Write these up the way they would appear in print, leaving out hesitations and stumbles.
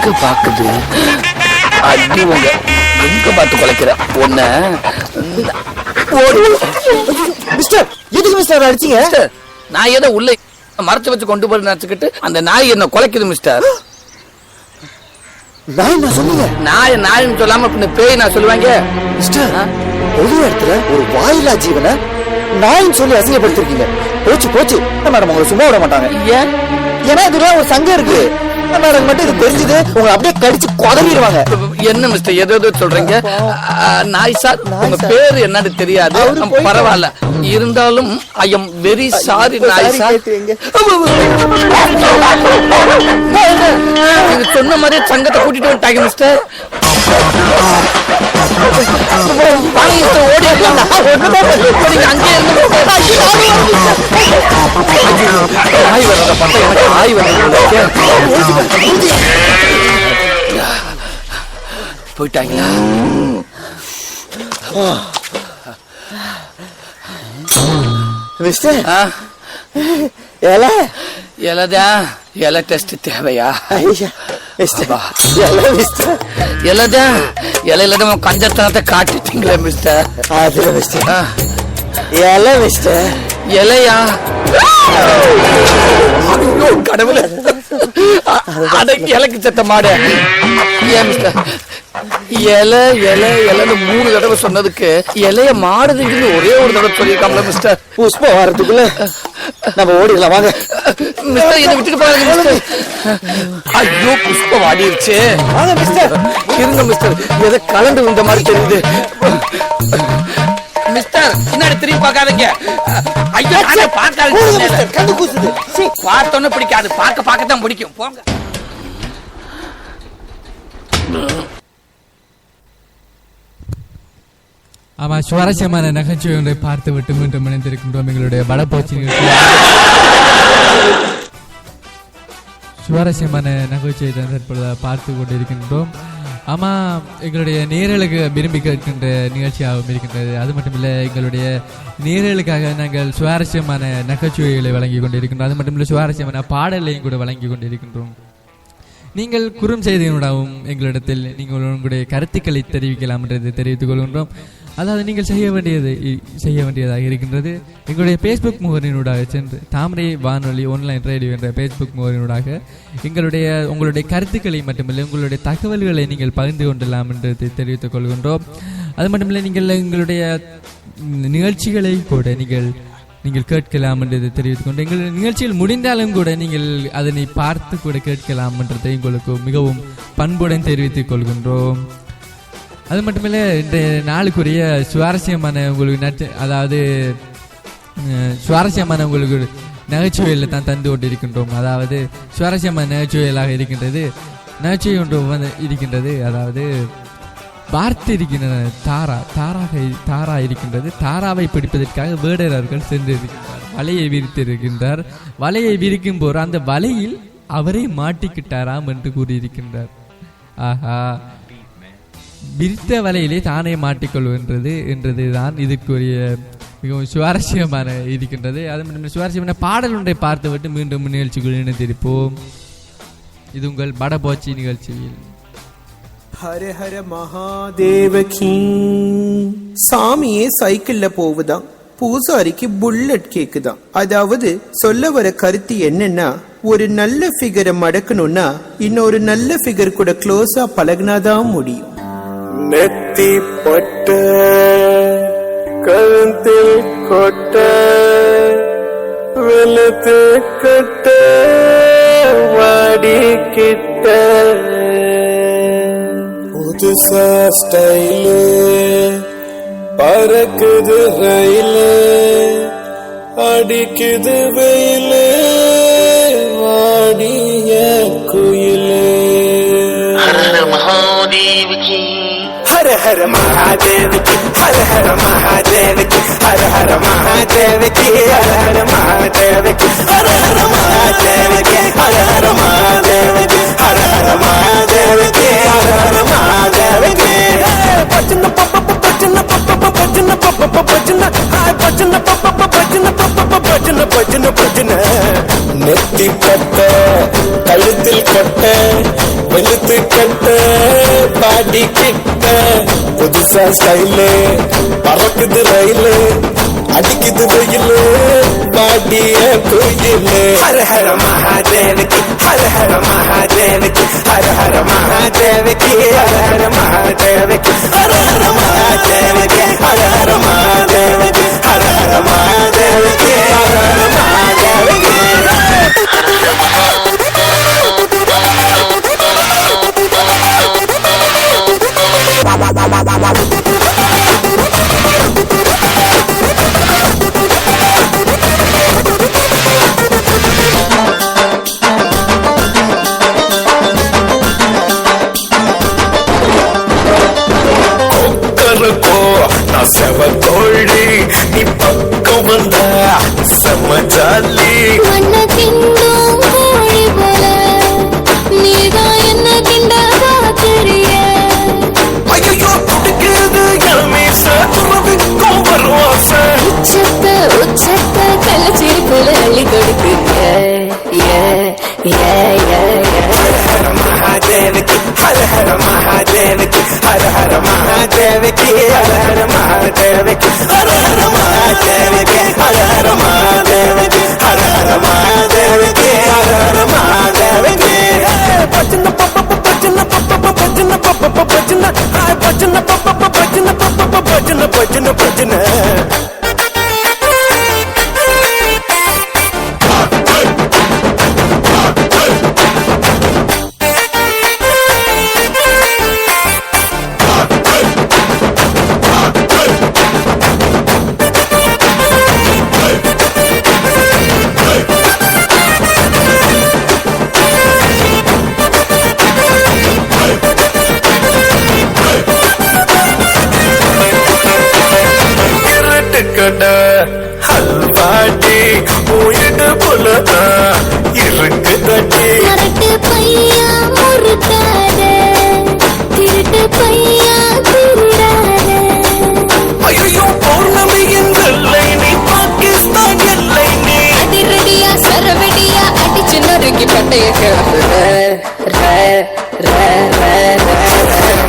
எங்க பாக்குது? அடி உங்க எங்க பார்த்து குலைக்கிற ஒன்ன. மிஸ்டர், எதுக்கு மிஸ்டர் அடிச்சீங்க? நான் ஏதோ உள்ள மறைச்சு வச்சு கொண்டு போய் நினைச்சுக்கிட்டு அந்த நாய் என்ன குலைக்குது மிஸ்டர். நாய் நான் சொன்னீங்க? நாயின்னு சொல்லாம பேய் நான் சொல்லுவாங்க மிஸ்டர். பொது இடத்துல ஒரு வாயிலா ஜீவனை நாயின்னு சொல்லி அசிங்கப்படுத்திருக்கீங்க. போச்சு போச்சு, மேடம் உங்களை சும்மா விட மாட்டாங்க. ஏன்னா இதுல ஒரு சங்கம் இருக்கு. மேடம் மட்டும் இது தெரிஞ்சது உங்களை அப்படியே கடிச்சு கொதறிடுவாங்க. என்ன மிஸ்டர் ஏதோ சொல்றீங்க? நாய் சார், உங்க பேரு என்னன்னு தெரியாது, பரவாயில்ல. இருந்தாலும் ஐ எம் வெரி சாரி நாய் சார். நீங்க சொன்ன மாதிரி சங்கத்தை கூட்டிட்டு வந்துட்டாங்க மிஸ்டர். ஓடி அங்கே இருந்து நாய் வர்றத பார்த்தா எனக்கு நாய் வர்றது போயிட்டாங்களா? மிஸ்டர், இலை டெஸ்ட் தேவையா? இலையில நம்ம கஞ்சத்தனத்தை காட்டிட்டீங்களே மிஸ்டர். அதுல மிஸ்டர் இலை மிஸ்டர். இலையா? கடவுள இலைக்கு செத்த மாடு. ஏன் மிஸ்டர் இலை இலை இலைன்னு 3 தடவை சொன்னதுக்கு இலைய மாடுதுன்னு ஒரே ஒரு தடவை சொல்லியிருக்காங்களா மிஸ்டர்? புஷ்பம் வர்றதுக்குள்ள நம்ம ஓடிடலாம் வாங்க மிஸ்டர். இதை விட்டுட்டு போறாங்க மிஸ்டர். ஐயோ புஷ்பம் வாடிருச்சு. வாங்க மிஸ்டர். இருங்க மிஸ்டர், எதை கலந்து வந்த மாதிரி தெரியுது மிஸ்டர். பின்னாடி திரும்பி பார்க்காதீங்க. ஐயோ பார்க்காதீங்க. கண்டு கூசுது. பார்த்தோன்னு பிடிக்காது, பார்க்கத்தான் பிடிக்கும். போங்க. ஆமா, சுவாரஸ்யமான நகைச்சுவை ஒன்றை பார்த்து விட்டு மீண்டும் இணைந்திருக்கின்றோம் எங்களுடைய வடபோச்சி நிகழ்ச்சி. சுவாரஸ்யமான நகைச்சுவை தற்பொழுது பார்த்து கொண்டிருக்கின்றோம். ஆமா, எங்களுடைய நேரலுக்கு விரும்பி கேட்கின்ற நிகழ்ச்சியாகவும் இருக்கின்றது. அது மட்டுமில்லை, எங்களுடைய நேரலுக்காக நாங்கள் சுவாரஸ்யமான நகைச்சுவைகளை வழங்கி கொண்டிருக்கின்றோம். அது மட்டுமில்லை, சுவாரஸ்யமான பாடலையும் கூட வழங்கி கொண்டிருக்கின்றோம். நீங்கள் குறும் செய்தியினூடாகவும் எங்களிடத்தில் நீங்கள் உங்களுடைய கருத்துக்களை தெரிவிக்கலாம் என்றதை தெரிவித்துக் கொள்கின்றோம். அதாவது நீங்கள் செய்ய வேண்டியதாக இருக்கின்றது. எங்களுடைய ஃபேஸ்புக் முகவரினூடாக சென்று தாமரை வானொலி ஆன்லைன் ரேடியோ என்ற ஃபேஸ்புக் முகவரினூடாக உங்களுடைய கருத்துக்களை மட்டுமில்லை, உங்களுடைய தகவல்களை நீங்கள் பகிர்ந்து கொள்ளலாம் என்றதை தெரிவித்துக் கொள்கின்றோம். அது மட்டுமில்லை, நீங்கள் எங்களுடைய நிகழ்ச்சிகளை கூட நீங்கள் கேட்கலாம் என்றதை தெரிவித்துக் கொண்டு எங்கள் நிகழ்ச்சியில் முடிந்தாலும் கூட நீங்கள் அதனை பார்த்து கூட கேட்கலாம் என்றதை உங்களுக்கு மிகவும் பண்புடன் தெரிவித்துக் கொள்கின்றோம். அது மட்டுமில்லை, இன்றைய நாளுக்குரிய சுவாரஸ்யமான உங்களுக்கு சுவாரஸ்யமான உங்களுக்கு நகைச்சுவையில் தான் தந்து கொண்டிருக்கின்றோம். அதாவது சுவாரஸ்யமான நகைச்சுவைகளாக இருக்கின்றது. நகைச்சுவை ஒன்று இருக்கின்றது. அதாவது வார்த்தை இருக்கின்றன. தாரா இருக்கின்றது. தாராவை பிடிப்பதற்காக வேடரர்கள் சென்றிருக்கின்றார். வலையை விரித்திருக்கின்றார். வலையை விரிக்கும் போது அந்த வலையில் அவரை மாட்டிக்கிட்டாராம் என்று கூறியிருக்கின்றார். ஆஹா, விரித்த வலையிலே தானே மாட்டிக்கொள்கின்றது என்றதுதான் இதற்குரிய மிகவும் சுவாரஸ்யமான இருக்கின்றது. அது மட்டும் சுவாரஸ்யமான பாடல் ஒன்றை பார்த்துவிட்டு மீண்டும் நிகழ்ச்சிக்குள் இணைந்திருப்போம். இது உங்கள் வடபோச்சி நிகழ்ச்சியில். ஹர ஹர மகாதேவ கீ. சாமியே சைக்கிள்ல போகுதான், பூசாரிக்கு புல்லட் கேக்குதான். அதாவது சொல்ல வர கருத்து என்னன்னா, ஒரு நல்ல ஃபிகரை மடக்கணும்னா இன்னொரு நல்ல ஃபிகர் கூட க்ளோஸா பழகினாதான் முடியும். நெத்தி பொட்ட கழுத்தில் கொட்ட வெளுத்து கட்ட வாடி கிட்ட புதுசா ஸ்டைலு பறக்குது ரயிலு அடிக்குது வெயிலு வாடிய குயிலு. ஹர மகாதேவகி ஹர ஹர மகாதேவகி ஹர ஹர மகாதேவகி ஹர ஹர மகாதேவகி ஹர ஹர மகாதேவகி ஹர ஹர மகாதேவகி ஹர ஹர மகாதேவகி ஹர ஹர மகாதேவகி ஹர ஹர மகாதேவகி. பச்சன பப்ப பச்சன பப்ப பச்சன பப்ப பச்சன ஹாய் பச்சன பப்ப பச்சன பப்ப பச்சன பச்சன பச்சன. நெத்தி பட்ட கழுத்தில் கொட்ட வெளுத்து கட்ட பாடி கிட்ட புதுசா ஸ்டைலு பறக்குது ரயிலு அடிக்குது வெயிலு பாடிய கோயிலு ஹர ஹர மகாதேவகி ஹர ஹர மகாதேவகி ஹர ஹர மகாதேவகி ஹர ஹர மகாதேவகி ஹர ஹர மகாதேவகி ஹர ஹர மகாதேவகி ஹர ஹர மகாதேவகி ஹர ஹர மகாதேவகி செவத்தோழி நீ பக்கம் வந்த சமஜாலி மண்ண திங்கும் கோழி போல நீதான் என்ன திண்டா தெரிய ஐயோ துடிக்கிறது எல்மீச துறவிக்கும் வருவாச உச்சத்த கள்ளச்சிரிப்புல அள்ளி கொடுக்குங்க ஹர மகாதேவகி ஹர ஹர மகாதேவகி ஹர ஹர மகாதேவகி ஹர ஹர மகாதேவகி ஹர ஹர மகாதேவகி ஹர ஹர மகாதேவகி ஹர ஹர மகாதேவகி ஹர ஹர மகாதேவகி பச்சன பப்ப பச்சன பப்ப பச்சன பப்ப பச்சன ஹாய் பச்சன பப்ப பச்சன பப்ப பச்சன பச்சன பச்சன ஹல்வாடி உயிடு புலதா இருக்கு தட்டி மரட்டு பையா முறுக்காத திருட்டு பையா திருடாத ஐயோ பௌர்ணமியின் வெள்ளை நீ பாகிஸ்தான் எல்லை நீ அதிரடியா சரவடியா அடிச்சு நொறுக்கி பட்டைய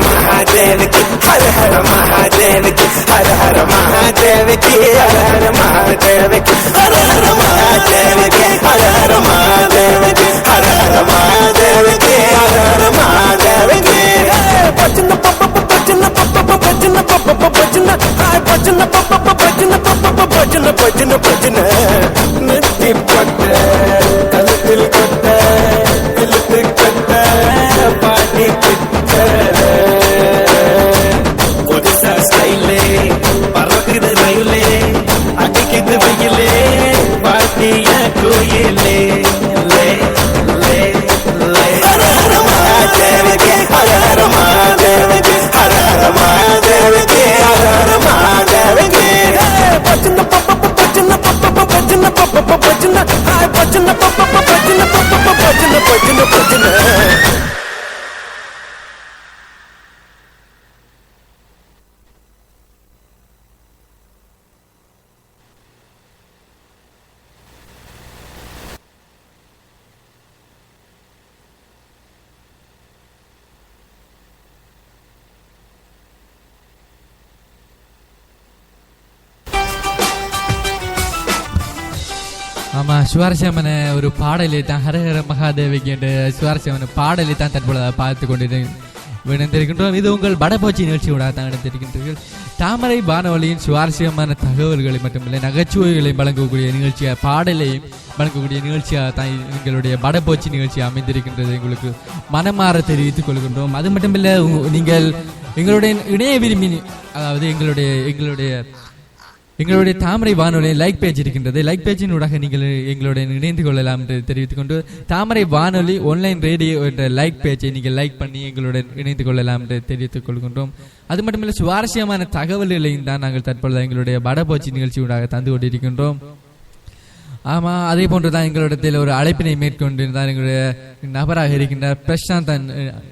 மகாதேவகி ஹர ஹர மகாதேவகி ஹர ஹர மகாதேவகி ஹர ஹர மகாதேவகி ஹர ஹர மகாதேவகி ஹர ஹர மகாதேவகி ஹர ஹர மகாதேவகி ஹர ஹர மகாதேவகி பச்சன பப்ப பச்சன பப்ப பச்சன பப்ப பச்சன ஹாய் பச்சன பப்ப பச்சன பப்ப பச்சன பச்சன பச்சன நெத்தி பட்ட கழுத்தில் கட்ட இழுத்து கட்ட பாட்டி கிட்ட புதுசா ஸ்டைலே பறக்குது ரயிலே அடிக்குது வெயிலே பாட்டிய கோயிலே லே லே லே ஹர ஹர மகாதேவகி ஹர ஹர மகாதேவகி ஹர ஹர மகாதேவகி ஹர ஹர மகாதேவகி பச்சன பப்ப பச்சன பப்ப பச்சன பப்ப பச்சன ஹாய் பச்சன பப்ப பச்சன பப்ப பச்சன பச்சன பச்சன ஆமா, சுவாரஸ்யமான ஒரு பாடலை தான் ஹரஹர மகாதேவிக்கு என்ற சுவாரஸ்யமான பாடலை தான் தற்பொழுது பார்த்து கொண்டு விழுந்திருக்கின்றோம். இது உங்கள் வடபோச்சி நிகழ்ச்சியோட தான் நடந்திருக்கின்றீர்கள். தாமரை வானொலியின் சுவாரஸ்யமான தகவல்களை மட்டுமில்லை, நகைச்சுவைகளை வழங்கக்கூடிய நிகழ்ச்சியாக, பாடலையும் வழங்கக்கூடிய நிகழ்ச்சியாக தான் எங்களுடைய வடபோச்சி நிகழ்ச்சி அமைந்திருக்கின்றது. எங்களுக்கு மனமாற தெரிவித்துக் கொள்கின்றோம். அது மட்டுமில்லை, நீங்கள் எங்களுடைய இணைய விரும்பி, அதாவது எங்களுடைய தாமரை வானொலி லைக் பேஜ் இருக்கின்றது. லைக் பேஜின் ஊடாக நீங்கள் எங்களுடன் இணைந்து கொள்ளலாம் என்று தெரிவித்துக் கொண்டு, தாமரை வானொலி ஆன்லைன் ரேடியோ என்ற லைக் பேஜை நீங்கள் லைக் பண்ணி எங்களுடன் இணைந்து கொள்ளலாம் என்று தெரிவித்துக் கொள்கின்றோம். அது மட்டுமில்லை, சுவாரஸ்யமான தகவல்களையும் தான் நாங்கள் தற்பொழுது எங்களுடைய வடபோச்சி நிகழ்ச்சி ஊடாக தந்து கொண்டிருக்கின்றோம். ஆமாம், அதே போன்றுதான் எங்களிடத்தில் ஒரு அழைப்பினை மேற்கொண்டிருந்தார் எங்களுடைய நபராக இருக்கின்றார் பிரசாந்தன்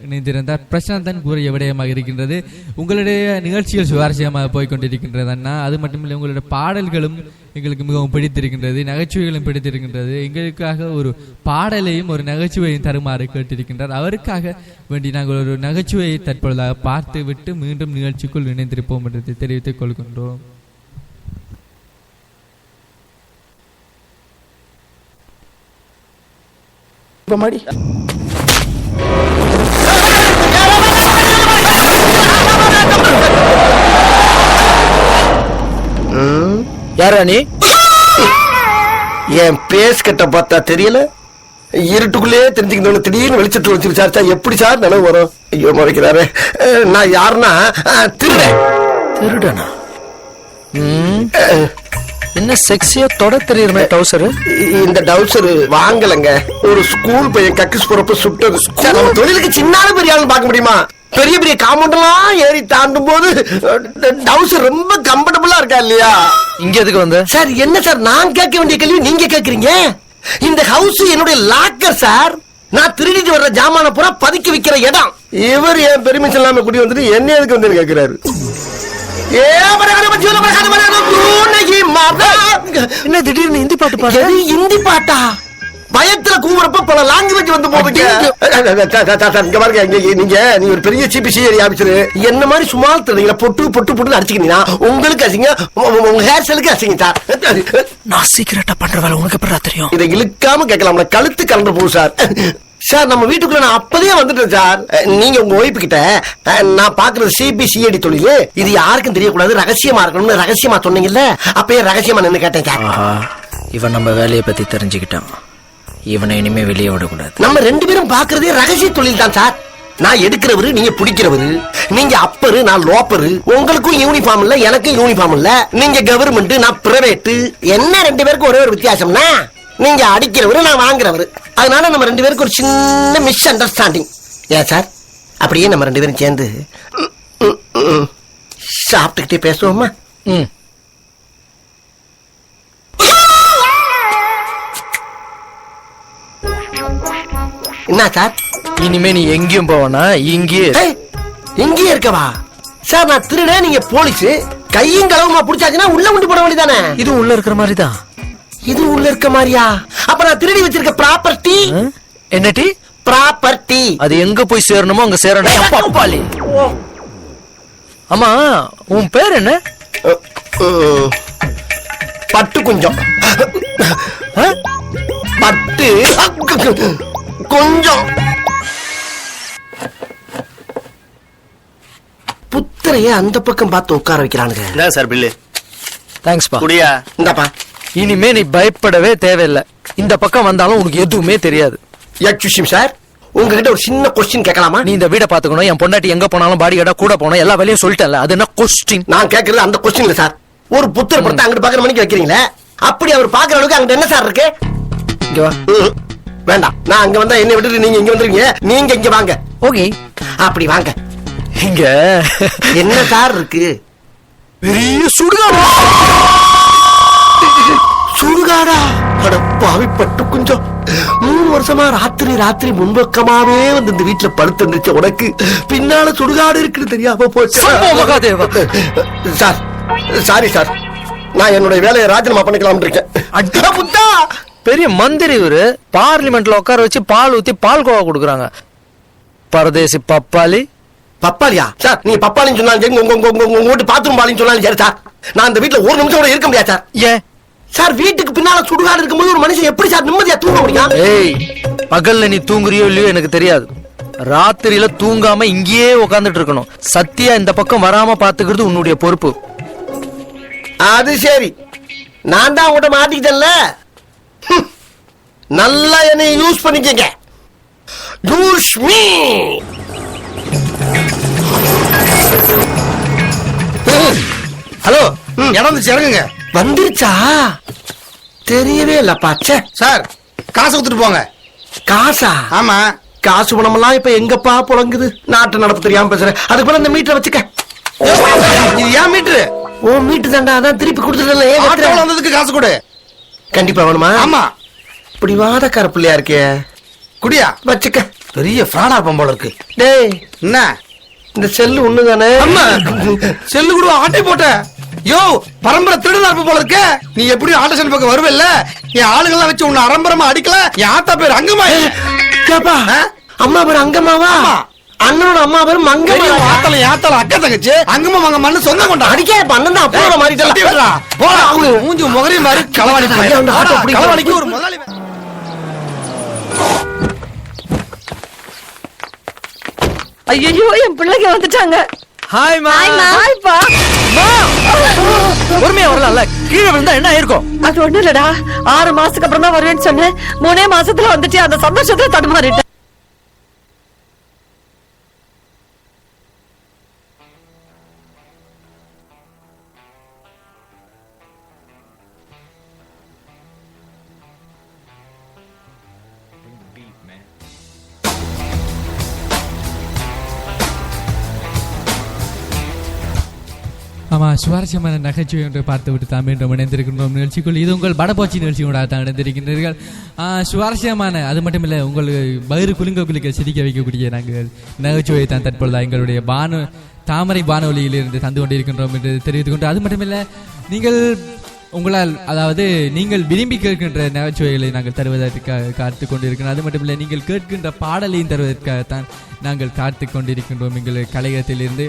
இணைந்திருந்தார். பிரசாந்தன் கூறிய விடயமாக இருக்கின்றது, உங்களுடைய நிகழ்ச்சிகள் சுவாரஸ்யமாக போய்கொண்டிருக்கின்றது அண்ணா. அது மட்டுமில்லை, உங்களுடைய பாடல்களும் எங்களுக்கு மிகவும் பிடித்திருக்கின்றது, நகைச்சுவைகளும் பிடித்திருக்கின்றது. எங்களுக்காக ஒரு பாடலையும் ஒரு நகைச்சுவையும் தருமாறு கேட்டிருக்கின்றார். அவருக்காக வேண்டி நாங்கள் ஒரு நகைச்சுவையை தற்பொழுதாக பார்த்து விட்டு மீண்டும் நிகழ்ச்சிக்குள் இணைந்திருப்போம் என்று தெரிவித்துக் கொள்கின்றோம். யாரா நீ? என் பேஸ் கட்ட பார்த்தா தெரியல, இருட்டுக்குள்ளே தெரிஞ்சுக்கணும். திடீர்னு வெளிச்சத்துல வச்சு விசாரிச்சா எப்படி சார் நினைவு வரும்? ஐயோ முறைக்கிறாரு. நான் யாருன்னா திருடனா? என்ன செக்ஸியா தொட தெரியுற டவுசர்? இந்த டவுசர் வாங்கலங்க, ஒரு ஸ்கூல் பையன் கக்கிஸ் போறப்ப சுட்டது. நம்ம தொழிலுக்கு சின்ன பெரிய ஆளு பார்க்க முடியுமா? பெரிய பெரிய காம்பவுண்ட் எல்லாம் ஏறி தாண்டும் போது டவுசர் ரொம்ப கம்ஃபர்டபுளா இருக்கா இல்லையா? இங்க எதுக்கு வந்த சார்? என்ன சார் நான் கேட்க வேண்டிய கேள்வி நீங்க கேக்குறீங்க? இந்த ஹவுஸ் என்னுடைய லாக்கர் சார். நான் திருடிட்டு வர்ற ஜாமான பூரா பதுக்கி வைக்கிற இடம். இவர் என் பெர்மிஷன் இல்லாம குடி வந்துட்டு என்ன எதுக்கு வந்து கேக்குறாரு? என்ன திடீர்னு ஹிந்தி பாட்டு பாடு? ஹிந்தி பாட்டா? பயத்துல கூவுறப்ப பல லாங்குவேஜ் வந்து போகுது. நீங்க ஒரு பெரிய சிபிசிஐடி ஆபீசர் என்ன மாதிரி சும்மா தெரியுங்களா? பொட்டு பொட்டு பொட்டு அடிச்சுக்கிறீங்கன்னா உங்களுக்கு அசிங்க, உங்க ஹேர் ஸ்டைலுக்கு அசிங்க சார். நான் சீக்கிரட்டா பண்ற வேலை உனக்கு எப்படா தெரியும்? இதை இழுக்காம கேட்கலாம்ல, கழுத்து கலந்து போகும் சார். சார் நம்ம வீட்டுக்குள்ள நான் அப்பதே வந்துட்டேன் சார். நீங்க உங்க ஒய்ஃபு கிட்ட நான் பாக்குறது சிபிசிஐடி தொழில், இது யாருக்கும் தெரியக்கூடாது, ரகசியமா இருக்கணும்னு ரகசியமா சொன்னீங்கல்ல, அப்பயே ரகசியமா நின்னு கேட்டேன் சார். இவன் நம்ம வேலையை பத்தி தெரிஞ்சுக்கிட்டான். இவனை இனிமே வெளியே விடக்கூடாது. நம்ம ரெண்டு பேரும் பாக்குறதே ரகசிய தொழில் தான் சார். நான் எடுக்கிறவரு, நீங்க பிடிக்கிறவரு. நீங்க அப்பரு, நான் லோப்பரு. உங்களுக்கும் யூனிஃபார்ம் இல்ல, எனக்கும் யூனிஃபார்ம் இல்ல. நீங்க கவர்மெண்ட், நான் பிரைவேட். என்ன ரெண்டு பேருக்கும் ஒரே ஒரு வித்தியாசம்னா, நீங்க அடிக்கிறவரு, நான் வாங்குறவரு. அதனால நம்ம ரெண்டு பேருக்கு ஒரு சின்ன மிஸ் அண்டர்ஸ்டாண்டிங். ஏன் சார்? அப்படியே நம்ம ரெண்டு பேரும் சேர்ந்து சாப்பிட்டுக்கிட்டே பேசுவோமா? என்ன சார்? இனிமே நீ எங்கேயும் போவனா? இங்கேயே இங்கேயே இருக்கவா சார்? நான் திருட, நீங்க போலீஸ். கையும் களவுமா புடிச்சாச்சுன்னா உள்ள கொண்டு போட வேண்டியதானே? இது உள்ள இருக்கிற மாதிரி தான். இது உள்ள இருக்க மாதிரியா? அப்ப நான் திருடி வச்சிருக்க ப்ராப்பர்ட்டி என்னடி? ப்ராப்பர்ட்டி அது எங்க போய் சேரணுமோ அங்க சேரணும். பப்பாளி. ஆமா, உன் பேர் என்ன? பட்டு கொஞ்சம். பட்டு கொஞ்சம். புத்திரைய அந்த பக்கம் பார்த்து உட்கார வைக்கிறானுங்க. என்ன சார் பில்லு? தேங்க்ஸ் பா. குடியா? இந்தாப்பா. இனிமே நீ பயப்படவே தேவையில்லை. இந்த பக்கம் வந்தாலும் உனக்கு எதுவுமே தெரியாது. எக்ஸ்கியூஸ் சார், உங்ககிட்ட ஒரு சின்ன கொஸ்டின் கேட்கலாமா? நீ இந்த வீட பாத்துக்கணும், என் பொண்டாட்டி எங்க போனாலும் பாடி கடை கூட போனோம், எல்லா வேலையும் சொல்லிட்டல. அது என்ன கொஸ்டின்? நான் கேட்கறது அந்த கொஸ்டின் இல்ல சார். ஒரு புத்தர் படத்தை அங்கிட்டு பாக்குற மணிக்கு வைக்கிறீங்களே, அப்படி அவர் பாக்குற அளவுக்கு அங்கிட்ட என்ன சார் இருக்கு? இங்க வா. வேண்டாம், நான் அங்க வந்தா என்ன விட்டுட்டு நீங்க இங்க வந்துருங்க. நீங்க இங்க வாங்க. ஓகே, அப்படி வாங்க. இங்க என்ன சார் இருக்கு? பெரிய சுடுகாடு. சுடுகாடா? அட பாவி பட்டு கொஞ்சம். 3 வருஷமா ராத்திரி ராத்திரி முன்பக்கமாவே வந்து இந்த வீட்டுல படுத்து இருந்துச்சு. உனக்கு பின்னால சுடுகாடு இருக்குன்னு தெரியாம போச்சு. சார் சாரி சார், நான் என்னுடைய வேலையை ராஜினாமா பண்ணிக்கலாம் இருக்கேன். புத்தா, பெரிய மந்திரி இவரு. பார்லிமெண்ட்ல உட்கார வச்சு பால் ஊத்தி பால் கோவா கொடுக்குறாங்க. பரதேசி பப்பாளி. பப்பாளியா? சார் நீங்க பப்பாளின்னு சொன்னாலும் உங்க வீட்டு பாத்ரூம் பாலின்னு சொன்னாலும் சரி சார், நான் இந்த வீட்டுல ஒரு நிமிஷம் கூட இருக்க முடியாது சார். ஏன் சார்? வீட்டுக்கு பின்னால சுடுகாடு இருக்கும்போது ஒரு மனுஷன் எப்படி சார் நிம்மதியா தூங்க முடியும்? ஏய், பகல்ல நீ தூங்குறியோ இல்லையோ எனக்கு தெரியாது. ராத்திரியில தூங்காம இங்கேயே உட்கார்ந்துட்டு இருக்கணும். சத்தியா இந்த பக்கம் வராம பாத்துக்கிறது உன்னுடைய பொறுப்பு. அது சரி, நான் தான் உங்கள்கிட்ட மாட்டிக்கிட்டேன்ல. நல்லா என்னை யூஸ் பண்ணிக்கங்க. Use me. ஹலோ, இடம் இறங்குங்க. வந்துருச்சா? தெரியவே இல்ல பாச்சே. சார் காசு கொடுத்துட்டு போங்க. காசா? ஆமா. காசு பணமெல்லாம் இப்ப எங்கப்பா புழங்குது? நாட்டு நடப்பு தெரியாம பேசுறேன். அதுக்கு மேல இந்த மீட்டரை வச்சுக்க. இது ஏன் மீட்ரு? ஓ மீட்டு தாண்டா, அதான் திருப்பி கொடுத்துட்டேன். ஆட்டோல வந்ததுக்கு காசு கொடு. கண்டிப்பா வேணுமா? ஆமா. இப்படி வாதக்கார பிள்ளையா இருக்கே. குடியா? வச்சுக்க. பெரிய ஃப்ராடா இருப்போம் போல இருக்கு. டேய், என்ன இந்த செல்லு ஒண்ணுதானே? செல்லு கூட ஆட்டை போட்ட யோ பரம்பரை திருடுதா இருப்ப போல இருக்க. நீ எப்படியும் ஆட்டோஷன் பக்கம் வருவல்ல, என் ஆளுங்கெல்லாம் வச்சு உன்னை அரம்பரமா அடிக்கல. என் ஆத்தா பேர் அங்கம்மா. கேப்பா அம்மா பேர் அங்கம்மாவா? அண்ணனோட அம்மா பேர் மங்கம்மா. ஆத்தல ஆத்தல அக்கா தங்கச்சி அங்கம்மா மங்கம்மான்னு சொந்தம் கொண்டா. அடிக்க அண்ணன் தான் அப்பா மாறிட்டா. போடா அவங்க மூஞ்சி முகரி மாதிரி களவாடி களவாடிக்கு ஒரு முதலாளி. ஐயோ என் பிள்ளைங்க வந்துட்டாங்க. ஹாய் மா. ஹாய்ப்பா. பொறுமையா வரலாம்ல, கீழே விழுந்தா என்ன ஆயிருக்கும்? அது ஒண்ணு இல்லடா, 6 மாசத்துக்கு அப்புறம் தான் வருவேன்னு சொன்னேன். 3 மாசத்துல வந்துட்டு அந்த சந்தோஷத்துல தடுமாறிட்டேன். ஆமாம், சுவாரஸ்யமான நகைச்சுவை ஒன்றை பார்த்துவிட்டு தான் மீண்டும் இணைந்திருக்கின்றோம் நிகழ்ச்சிக்குள். இது உங்கள் படப்போச்சி நிகழ்ச்சியோட தான் இணைந்திருக்கின்றீர்கள். சுவாரஸ்யமான, அது மட்டும் இல்லை, உங்களுக்கு வயிறு குலுங்க சிரிக்க வைக்கக்கூடிய நாங்கள் நகைச்சுவையை தான் தற்பொழுது எங்களுடைய தாமரை வானொலியிலிருந்து தந்து கொண்டிருக்கின்றோம் என்று தெரிவித்துக் கொண்டு, அது மட்டும் இல்லை, நீங்கள் உங்களால், அதாவது நீங்கள் விரும்பி கேட்கின்ற நகைச்சுவைகளை நாங்கள் தருவதற்காக காத்து கொண்டிருக்கிறோம். அது மட்டும் இல்லை, நீங்கள் கேட்கின்ற பாடலையும் தருவதற்காகத்தான் நாங்கள் காத்து கொண்டிருக்கின்றோம். எங்கள் கலையகத்திலிருந்து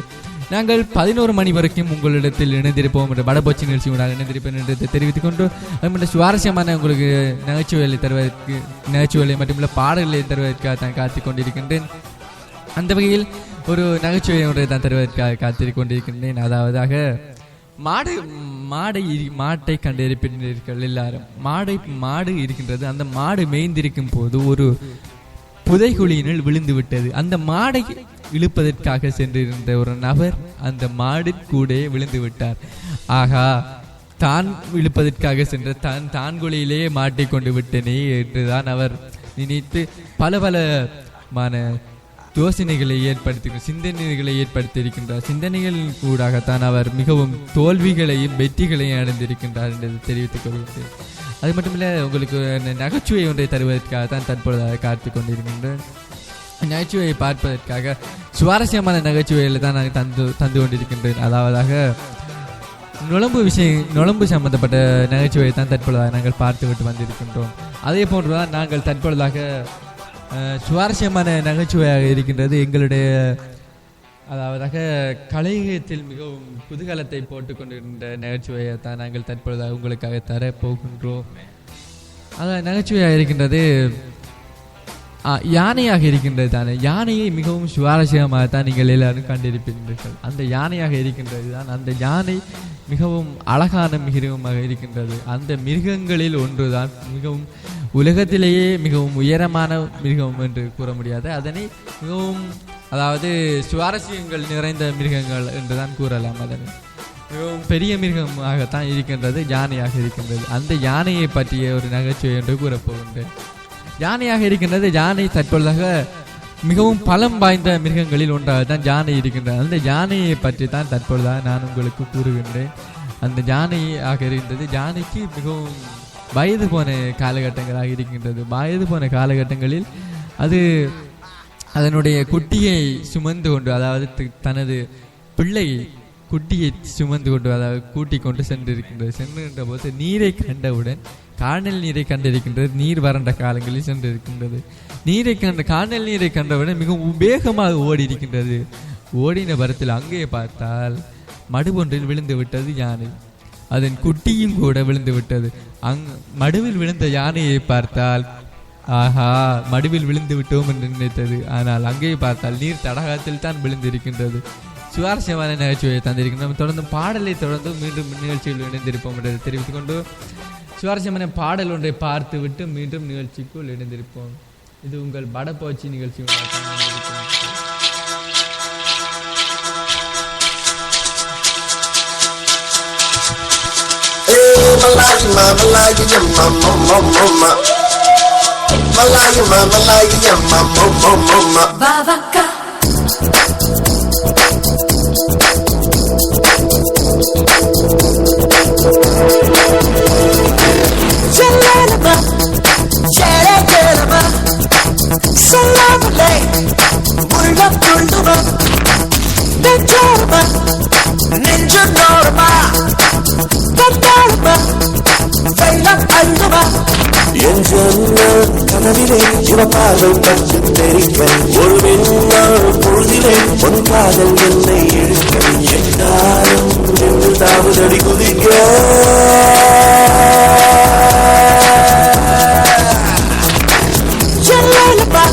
நாங்கள் 11 மணி வரைக்கும் உங்களிடத்தில் இணைந்திருப்போம் என்று வடபோச்சி நிகழ்ச்சியோட இணைந்திருப்பேன் என்று தெரிவித்துக் கொண்டு, அது சுவாரஸ்யமான உங்களுக்கு நகைச்சுவைகளை மட்டுமில்லை பாடல்களை தருவதற்காக தான் காத்து கொண்டிருக்கின்றேன். அந்த வகையில் ஒரு நகைச்சுவை ஒன்றை தான் தருவதற்காக காத்திருக் கொண்டிருக்கின்றேன். அதாவதாக மாட்டை கண்டிருப்பீர்கள் எல்லாரும். மாடு இருக்கின்றது. அந்த மாடு மேய்ந்திருக்கும் போது ஒரு புதைகுழியினுள் விழுந்து விட்டது. அந்த மாடை இழுப்பதற்காக சென்றிருந்த ஒரு நபர் அந்த மாடு கூட விழுந்து விட்டார். ஆகா, தான் இழுப்பதற்காக சென்ற தான் குழியிலேயே மாட்டை கொண்டு விட்டனே என்றுதான் அவர் நினைத்து பல யோசனைகளை சிந்தனைகளை ஏற்படுத்தியிருக்கின்றார். சிந்தனைகள் கூடாகத்தான் அவர் மிகவும் தோல்விகளையும் வெற்றிகளையும் அடைந்திருக்கின்றார் என்று தெரிவித்துக் கொள்கிறேன். அது மட்டுமில்லை, உங்களுக்கு நகைச்சுவை ஒன்றை தருவதற்காக தான் தற்பொழுதாக காத்து கொண்டிருக்கின்றேன். நகைச்சுவையை பார்ப்பதற்காக சுவாரஸ்யமான நகைச்சுவைகளை தான் நாங்கள் தந்து கொண்டிருக்கின்றேன். அதாவதாக நுழம்பு சம்பந்தப்பட்ட நகைச்சுவையை தான் தற்பொழுதாக நாங்கள் பார்த்துவிட்டு வந்திருக்கின்றோம். அதே போன்றுதான் நாங்கள் தற்பொழுதாக சுவாரஸ்யமான நகைச்சுவையாக இருக்கின்றது எங்களுடைய, அதாவதாக கலையகத்தில் மிகவும் குதூகலத்தை போட்டுக் கொண்டிருந்த நகைச்சுவையை தான் நாங்கள் தற்பொழுதாக உங்களுக்காக தரப்போகின்றோம். அதான் நகைச்சுவையாக இருக்கின்றது யானையாக இருக்கின்றது தானே. யானையை மிகவும் சுவாரஸ்யமாக தான் நீங்கள் எல்லாரும் கண்டிருப்பீர்கள். அந்த யானையாக இருக்கின்றது தான். அந்த யானை மிகவும் அழகான மிருகமாக இருக்கின்றது. அந்த மிருகங்களில் ஒன்றுதான் மிகவும் உலகத்திலேயே மிகவும் உயரமான மிருகம் என்று கூற முடியாது. அதனை மிகவும், அதாவது சுவாரஸ்யங்கள் நிறைந்த மிருகங்கள் என்றுதான் கூறலாம். அதனை மிகவும் பெரிய மிருகமாகத்தான் இருக்கின்றது, யானையாக இருக்கின்றது. அந்த யானையை பற்றிய ஒரு நகைச்சுவை என்று கூறப்போகின்றேன். யானையாக இருக்கின்றது. யானை தற்பொழுதாக மிகவும் பலம் வாய்ந்த மிருகங்களில் ஒன்றாக தான் யானை இருக்கின்றது. அந்த யானையை பற்றி தான் தற்பொழுதாக நான் உங்களுக்கு கூறுகின்றேன். அந்த யானையாக இருக்கின்றது. யானைக்கு மிகவும் வயது போன காலகட்டங்களாக இருக்கின்றது. வயது போன காலகட்டங்களில் அது அதனுடைய குட்டியை சுமந்து கொண்டு, அதாவது தனது பிள்ளை குட்டியை சுமந்து கொண்டு, அதாவது கூட்டிக் கொண்டு சென்றிருக்கின்றது. சென்றுகின்ற போது நீரை கண்டவுடன், காணல் நீரை கண்டிருக்கின்றது, நீர் வறண்ட காலங்களில் சென்றிருக்கின்றது. காணல் நீரை கண்டவுடன் மிகவும் வேகமாக ஓடி இருக்கின்றது. ஓடின பரத்தில் அங்கே பார்த்தால் மடுபொன்றில் விழுந்து விட்டது யானை. அதன் குட்டியும் கூட விழுந்து விட்டது. மடுவில் விழுந்த யானையை பார்த்தால், ஆஹா, மடுவில் விழுந்து விட்டோம் என்று நினைத்தது. ஆனால் அங்கே பார்த்தால் நீர் தடாகத்தில் தான் விழுந்திருக்கின்றது. சுவாரஸ்யமான நகைச்சுவையை தந்திருக்கின்றோம். தொடர்ந்து பாடலை தொடர்ந்து மீண்டும் நிகழ்ச்சியில் இணைந்திருப்போம் என்று தெரிவித்துக் கொண்டு, சுவாரஸ்யமான பாடல் ஒன்றை பார்த்து விட்டு மீண்டும் நிகழ்ச்சிக்குள் இணைந்திருப்போம். இது உங்கள் படப்போச்சி நிகழ்ச்சி. Ninja Norma வந்தாளம்மா வெள்ளம் அள்ளுமா என் ஜன்னல் கனவிலே இவ பார்வை பட்டு தெரிக்க ஒரு மின்னல் பொழுதிலே உன் காதல் என்னை இழுக்க என்னாலும் நின்று தாவுதடி குதிக்க சொல்லலப்பா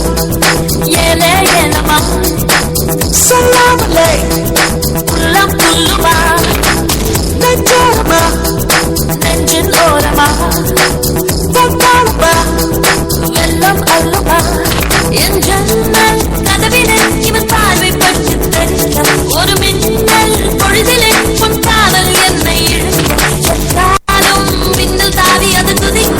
ஏலே ஏலமா சொல்லாமலே உள்ளம் புல்லுமா நெஞ்சோரமா நெஞ்சின் ஓரமா வந்தாளம்மா வெள்ளம் அள்ளுமா என் ஜன்னல் கதவிலே இவன் பார்வை பட்டு தெரிக்க ஒரு மின்னல் பொழுதிலே உன் காதல் என்னை இழுக்க காலம் மின்னல் தாவி அது துதிக்க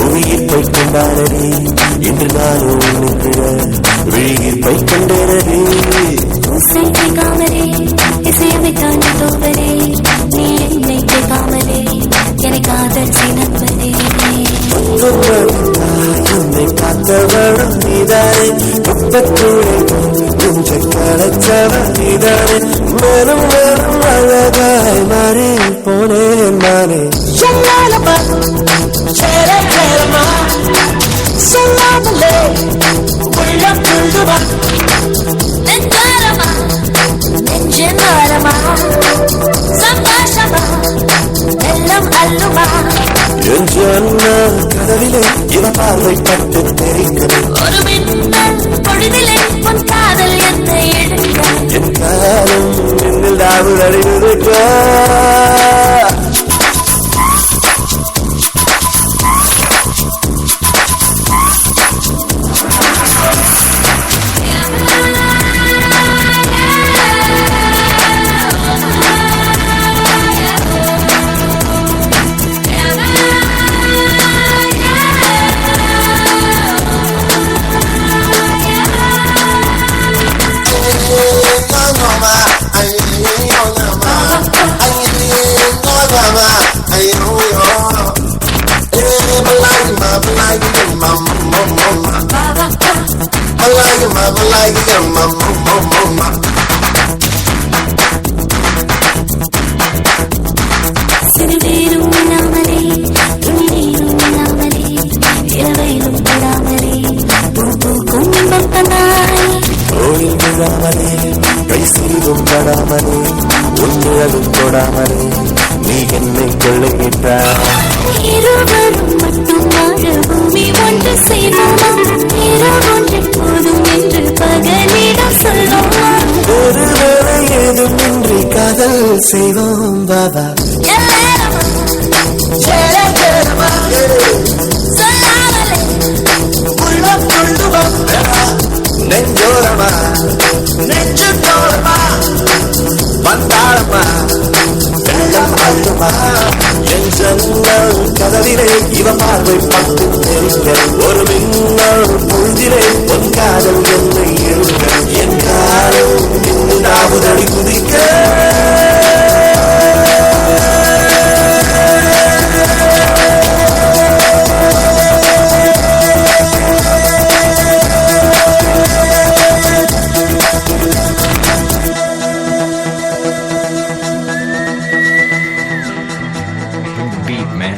உயிர் பைக்கொண்டானே இன்று நானும் விழியில் பைக்கொண்டேனே கேட்காமலே இசையமைத்தான் தோவரே நீ என்னை கேட்காமலே எனக்கு காதல் சினப்பதே என்னை காத்தவளும் நீதானே குப்பத்தூரை கொஞ்சம் களைச்சவள் நீதானே மேலும் மேலும் அழகாய் மாறி போனேன் நானே சொல்லாலமா சேர சேரமா சொல்லாமலே உள்ளம் புல்லுமா நெஞ்சாரமா நெஞ்சின் ஆரமா சந்தோஷமா வெள்ளம் அள்ளுமா என் ஜன்னல் கதவிலே இவ பார்வை பட்டு தெரிக்கிறது ஒரு மின்னல் பொழுதிலே உன் காதல் என்னை எடுக்க என் காலம் மின்னல் தாவுள் அறிவிருக்க சிறுவேரும் இல்லாமலே துணிநீரும் இல்லாமலே இரவையிலும் படாமலே பூக்கும் பக்கனாய் கோயில் விழாமலே கை சிறிதும் படாமலே உன்னிழலும் தொடாமலே நீ என்னை கொள்ளையிட்டாய் இருவரும் மட்டும் வாழ பூமி ஒன்று செய்வோமா இரவொன்று போதும் என்று பகலிடம் சொல்லுமா ஒரு வேளை ஏதுமின்றி காதல் செய்வோம் பாபா எல்லாரமா சேர சேரமா சொல்லாமலே உள்ளம் கொள்ளுமா நெஞ்சோரமா நெஞ்சு தோரமா வந்தாளமா வெள்ளம் அள்ளுமா என் ஜன்னல் கதவிலே இவ பார்வை பட்டு தெரிக்க ஒரு மின்னல் பொழுதிலே உன் காதல் என்னை இழுக்க என் காலம் இன்னும் நாவுதடி குதிக்க beat, man.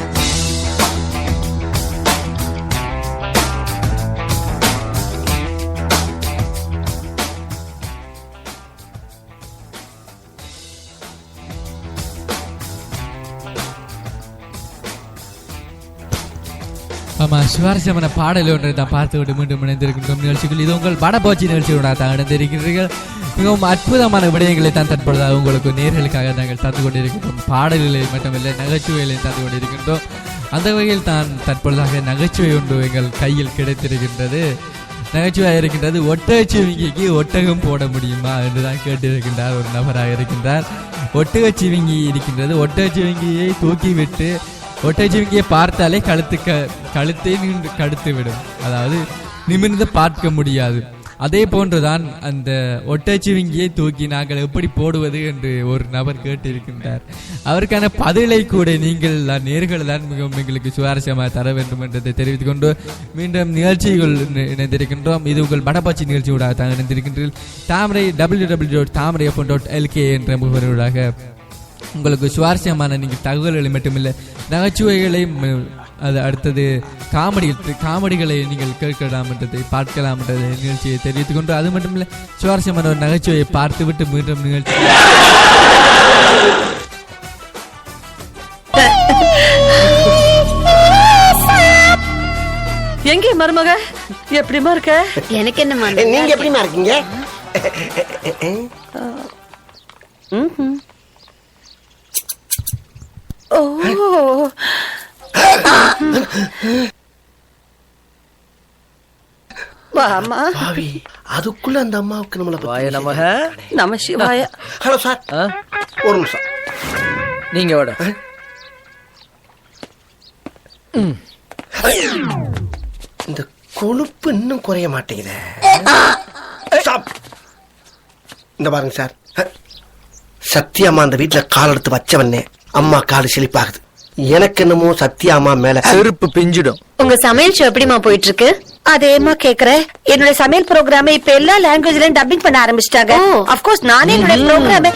சுவாரஸ்யமான பாடல் ஒன்றை தான் பார்த்துவிட்டு மீண்டும் இணைந்திருக்கின்றோம் நிகழ்ச்சிகள். இது உங்கள் வடபோச்சி நிகழ்ச்சியோட தான் இணைந்திருக்கிறீர்கள். மிகவும் அற்புதமான விடயங்களை தான் தற்பொழுது உங்களுக்கு நேர்களுக்காக நாங்கள் தந்து கொண்டிருக்கின்றோம். பாடல்களை மட்டுமில்லை நகைச்சுவைகளையும் தந்து கொண்டிருக்கின்றோம். அந்த வகையில் தான் தற்பொழுதாக நகைச்சுவை ஒன்று எங்கள் கையில் கிடைத்திருக்கின்றது. நகைச்சுவையாக இருக்கின்றது. ஒட்டகச்சிவிங்கிக்கு ஒட்டகம் போட முடியுமா என்று தான் கேட்டிருக்கின்றார் ஒரு நபராக இருக்கின்றார். ஒட்டகச்சிவிங்கி இருக்கின்றது. ஒட்டகச்சிவிங்கியை தூக்கிவிட்டு ஒட்டகச்சிவிங்கியை பார்த்தாலே கழுத்தை நின்று கடுத்து விடும், அதாவது நிமிர்ந்து பார்க்க முடியாது. அதே போன்றுதான் அந்த ஒட்டகச்சிவிங்கியை தூக்கி நாங்கள் எப்படி போடுவது என்று ஒரு நபர் கேட்டிருக்கின்றார். அவருக்கான பதிலை கூட நீங்கள் நேர்கள் தான் மிகவும் எங்களுக்கு சுவாரஸ்யமாக தர வேண்டும் என்றதை தெரிவித்துக் கொண்டு மீண்டும் நிகழ்ச்சிகள் இணைந்திருக்கின்றோம். இது உங்கள் வடபாச்சி நிகழ்ச்சியோட தான் இணைந்திருக்கின்றீர்கள். தாமரை www.thamrai.lk என்ற முகவரியோடாக உங்களுக்கு சுவாரஸ்யமான நீங்கள் தகவல்களை மட்டுமில்லை நகைச்சுவைகளையும் அது அடுத்தது காமெடிகளை நீங்கள் கேட்கலாம் என்றதை பார்க்கலாம் என்றதை நிகழ்ச்சியை தெரிவித்துக் கொண்டு அது மட்டுமில்லை சுவாரஸ்யமான ஒரு நகைச்சுவையை பார்த்துவிட்டு மீண்டும் நிகழ்ச்சி எங்கே மருமக எப்படிமா இருக்க? எனக்கு என்ன நீங்க எப்படிமா இருக்கீங்க? ஓ வாமா. அதுக்குள்ள அந்த அம்மாவுக்கு நம்மள வாய நமக. நம சிவாய. ஹலோ சார், ஒரு நிமிஷம் நீங்க வாட. இந்த கொழுப்பு இன்னும் குறைய மாட்டேங்குது. இந்த பாருங்க சார், சத்யாமா அந்த வீட்டுல கால் எடுத்து வச்சவனே அம்மா காலு செழிப்பாகுது. எனக்கு என்னமோ சத்யாமா மேல செருப்பு பிஞ்சிடும். உங்க சமையல் ஷோ எப்படிமா போயிட்டு இருக்கு? அதேமா கேக்குறேன். என்னோட சமையல் ப்ரோக்ராம் இப்ப எல்லா லாங்குவேஜ்லயும் டப்பிங் பண்ண ஆரம்பிச்சிட்டாங்க. அப்கோர்ஸ் நானே என்னோட ப்ரோக்ராம்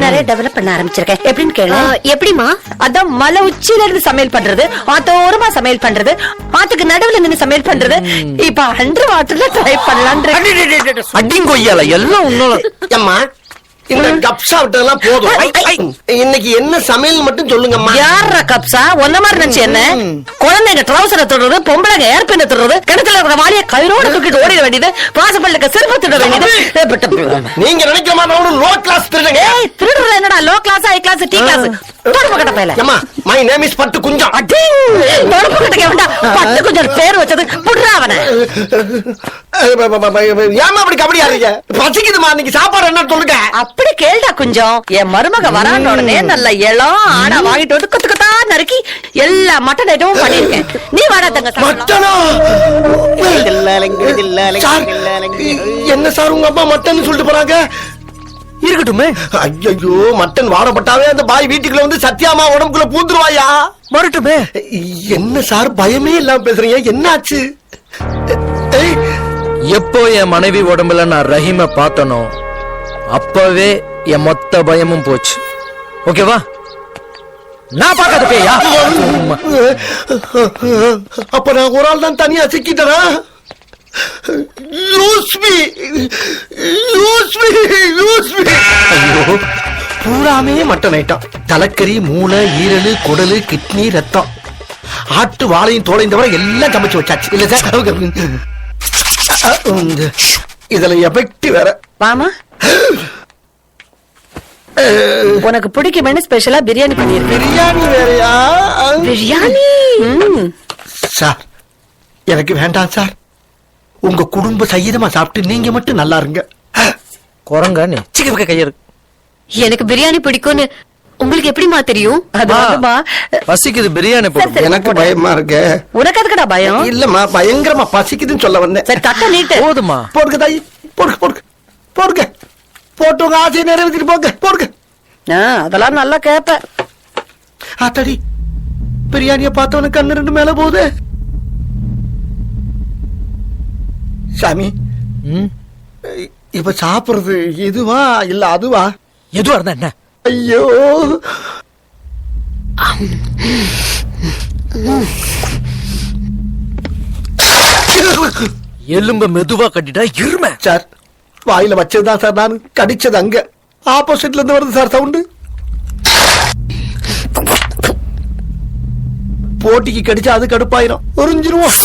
நிறைய டெவலப் பண்ண ஆரம்பிச்சிருக்கேன். எப்படின்னு கேளு. எப்படிமா? அதான் மலை உச்சியில இருந்து சமையல் பண்றது, ஆத்தோரமா சமையல் பண்றது, ஆத்துக்கு நடுவுல நின்று சமையல் பண்றது. இப்ப 100 வாட்டர்ல ட்ரை பண்ணலாம். அடிங்கொய்யால எல்லாம் உன்னோட. அம்மா இந்த கப்சா விட்டதெல்லாம் போதும். இன்னைக்கு என்ன சமையல் மட்டும் சொல்லுங்கம்மா. யாரா கப்சா? ஒன்ன மாதிரி நினைச்சு என்ன? குழந்தைங்க ட்ரௌசரை தொடுறது, பொம்பளைங்க ஏர்பின்ன தொடுறது, கிணத்துல இருக்கிற வாளிய கயிறோட தூக்கிட்டு ஓடிட வேண்டியது, வாசப்பள்ளிக்கு செருப்பு திட வேண்டியது. நீங்க நினைக்கிற மாதிரி லோ கிளாஸ் திருடுங்க. திருடுறது என்னடா low glass, high glass, tea glass? அம்மா my name is Pattu Kunjam. பட்டு குஞ்சம் பேர் வச்சது புடுறா அவனை. ஏமா அப்படி கபடி ஆடுறீங்க? பசிக்குதுமா, இன்னைக்கு சாப்பாடு என்ன சொல்லுங்க. அப்படி கேள்டா குஞ்சம். என் மருமக வரான உடனே நல்ல இளம் ஆடா வாங்கிட்டு வந்து கொத்து கொத்தா நறுக்கி எல்லா மட்டன் ஐட்டமும் பண்ணிருக்கேன். நீ வாடா தங்க. மட்டனா? என்ன சார் உங்க அம்மா மட்டன் சொல்லிட்டு போறாங்க? இருக்கட்டுமே. ஐயோ, மட்டன் வாடப்பட்டாவே அந்த பாய் வீட்டுக்குள்ள வந்து சத்யாமா உடம்புக்குள்ள பூந்துருவாயா? மறட்டுமே. என்ன சார் பயமே இல்லாம பேசுறீங்க? என்னாச்சு? எப்போ என் மனைவி உடம்புல நான் ரஹீம பார்த்தனோ அப்பவே என் மொத்த பயமும் போச்சு. ஓகேவா? நான் பார்க்காத பேயா? அப்ப நான் ஒரு ஆள் தான் தனியா சிக்கிட்டனா? பூராமே மட்டன் ஐட்டம். தலைக்கறி, மூளை, ஈரலு, குடலு, கிட்னி, ரத்தம், ஆட்டு வாழையும் தோலையும் தவிர எல்லாம் சமைச்சு வச்சாச்சு. இல்ல சார், இதுல எஃபெக்ட் வேற. வாமா, உனக்கு பிடிக்குமே ஸ்பெஷலா பிரியாணி பண்ணிருக்கேன். பிரியாணி வேறையா? பிரியாணி சார் எனக்கு வேண்டாம் சார். உங்க குடும்ப சகிதமா சாப்பிட்டு நீங்க மட்டும் நல்லா இருங்க. குரங்க நீ சிக்க கையறு. எனக்கு பிரியாணி பிடிக்கும்னு உங்களுக்கு எப்படிமா தெரியும்? பசிக்குது, பிரியாணி போடு. எனக்கு பயமா இருக்கு. உனக்கு அதுக்கடா பயம்? இல்லம்மா, பயங்கரமா பசிக்குதுன்னு சொல்ல வந்தேன். சரி, தட்ட நீட்டு. போதுமா? போடுங்க தாயி, போடுங்க போடுங்க போடுங்க. போட்டு உங்க ஆசையை நிறைவேற்றிட்டு போங்க. போடுங்க. அதெல்லாம் நல்லா கேப்ப. ஆத்தாடி, பிரியாணிய பார்த்தவனுக்கு கண்ணு 2 மேல போகுது. சாமி, இப்ப சாப்பிடுறது இதுவா இல்ல அதுவா? எதுவா இருந்தா என்ன? ஐயோ, எலும்ப மெதுவா கட்டிட்டா இருமை. சார் வாயில வச்சதுதான் சார், நான் கடிச்சது அங்க ஆப்போசிட்ல இருந்து வருது சார் சவுண்டு. போட்டிக்கு கடிச்சா அது கடுப்பாயிரும் உறிஞ்சிருவோம்.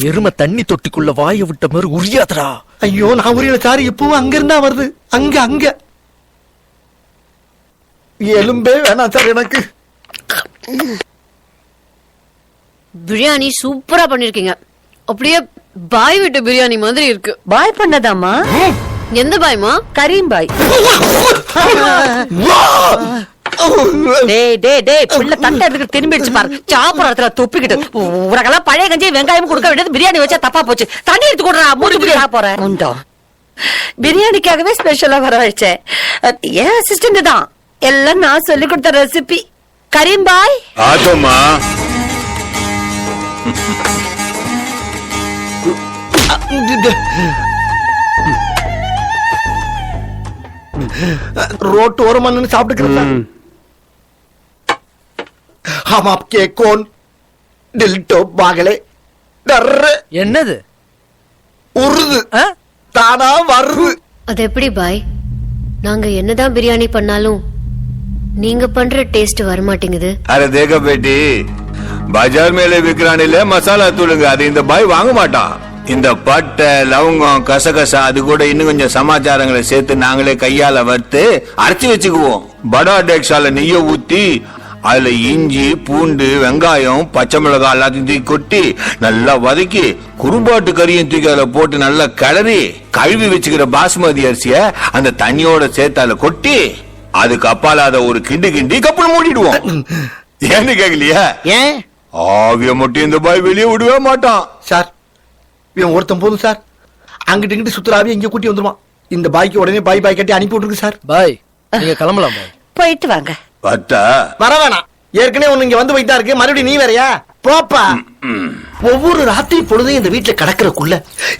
எருமை தண்ணி தொட்டிக்குள்ள வாயை விட்ட மாதிரி உரியாதரா. ஐயோ நான் உரியல சார், இப்பவும் அங்க இருந்தா வருது. அங்க அங்க எலும்பே வேணாம் சார் எனக்கு. பிரியாணி சூப்பரா பண்ணிருக்கீங்க. அப்படியே பாய் வீட்டு பிரியாணி மாதிரி இருக்கு. பாய் பண்ணதாமா? எந்த பாய்மா? கரீம் பாய். டேய் டேய் டேய், பிள்ளை தட்டை எடுத்துக்கிட்டு திரும்பிடுச்சு பாரு. சாப்பிடுற இடத்துல துப்பிக்கிட்டு உனக்கெல்லாம் பழைய கஞ்சி வெங்காயம் கொடுக்க வேண்டியது பிரியாணி வச்சா தப்பா போச்சு. தண்ணி எடுத்து கொடுறா, மூணு பிரியாணி போறேன். உண்டோ பிரியாணிக்காகவே ஸ்பெஷலா வர வச்சேன். ஏன் அசிஸ்டன்ட் தான் எல்லாம் நான் சொல்லி கொடுத்த ரெசிபி. கரீம் பாய் ஆதோமா ரோட்டு ஓரமா நின்னு சாப்பிட்டுக்கிறேன். हम आपके कौन दिल तो पागले डर என்னது உருது தானா வருது. அது எப்படி பாய்? நாங்க என்னதான் பிரியாணி பண்ணாலும் நீங்க பண்ற டேஸ்ட் வர மாட்டேங்குது. अरे देखो बेटी, बाजार में விக்கிறானில மசாலா தூளுங்க, அது இந்த பாய் வாங்க மாட்டான். இந்த பட்டை லவங்கம் கசகசா அது கூட இன்னும் கொஞ்சம் சமாச்சாரங்களை சேர்த்து நாங்களே கையால வறுத்து அரைச்சி வச்சுக்குவோம். படா டேக்ஸால நெய்ய ஊத்தி அதுல இஞ்சி பூண்டு வெங்காயம் பச்சை மிளகாய் எல்லாத்தையும் தூக்கி கொட்டி நல்லா வதக்கி குறும்பாட்டு கறியும் தூக்கி அதுல போட்டு நல்லா கிளறி கழுவி வச்சுக்கிற பாஸ்மதி அரிசிய அந்த தண்ணியோட சேர்த்து அதுல கொட்டி அதுக்கு அப்பால அத ஒரு கிண்டி கிண்டி கப்புனு மூடிடுவோம். ஏன்னு கேக்கலையா? ஏன் ஆவிய மட்டும் இந்த பாய் வெளியே விடவே மாட்டான் சார். இவன் ஒருத்தன் போதும் சார், அங்கிட்டு இங்கிட்டு சுத்துறாவி இங்க கூட்டி வந்துருவான். இந்த பாய்க்கு உடனே பாய் பாய் கட்டி அனுப்பி விட்டுருக்கு சார். பாய் நீங்க கிளம்பலாம் பாய். போயிட்டு வாங்க. பத்தா வர வேணாம், ஏற்கனவே ஒண்ணு இங்க வந்து போயிட்டா இருக்கு, மறுபடியும் நீ வேறையா? போப்பா. ஒவ்வொரு ராத்திரி பொழுதும் இந்த வீட்டுல கிடக்கிறக்குள்ள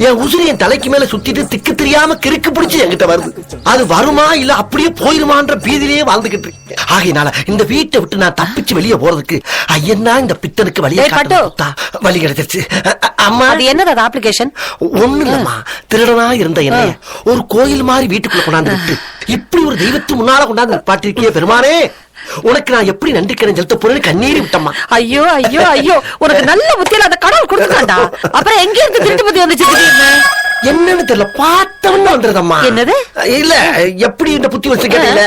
என் உசுறு என் தலைக்கு மேல சுத்திட்டு திக்கு தெரியாம கிறுக்கு பிடிச்சு என்கிட்ட வருது. அது வருமா இல்ல அப்படியே போயிருமான்ற பீதியிலேயே வாழ்ந்துகிட்டு இருக்கேன். ஆகையினால இந்த வீட்டை விட்டு நான் தப்பிச்சு வெளியே போறதுக்கு ஐயன்னா இந்த பித்தனுக்கு வழி கிடைச்சிருச்சு. அம்மா அது என்னது அப்ளிகேஷன்? ஒண்ணு இல்லம்மா, திருடனா இருந்த என்ன ஒரு கோயில் மாதிரி வீட்டுக்குள்ள கொண்டாந்து விட்டு இப்படி ஒரு தெய்வத்து முன்னால கொண்டாந்து பாட்டிருக்கிய பெருமானே, உனக்கு நான் எப்படி நன்றி கடன் செலுத்த போறேன்னு கண்ணீர் விட்டம்மா. ஐயோ ஐயோ ஐயோ, உனக்கு நல்ல புத்தியில அந்த கடவுள் கொடுத்துட்டான்டா. அப்புறம் எங்க இருந்து திருட்டு புத்தி வந்துச்சு திடீர்னு? என்னன்னு தெரியல, பார்த்தவன்னு வந்ததம்மா. என்னது? இல்ல எப்படி இந்த புத்தி வச்சு கேட்டீங்க?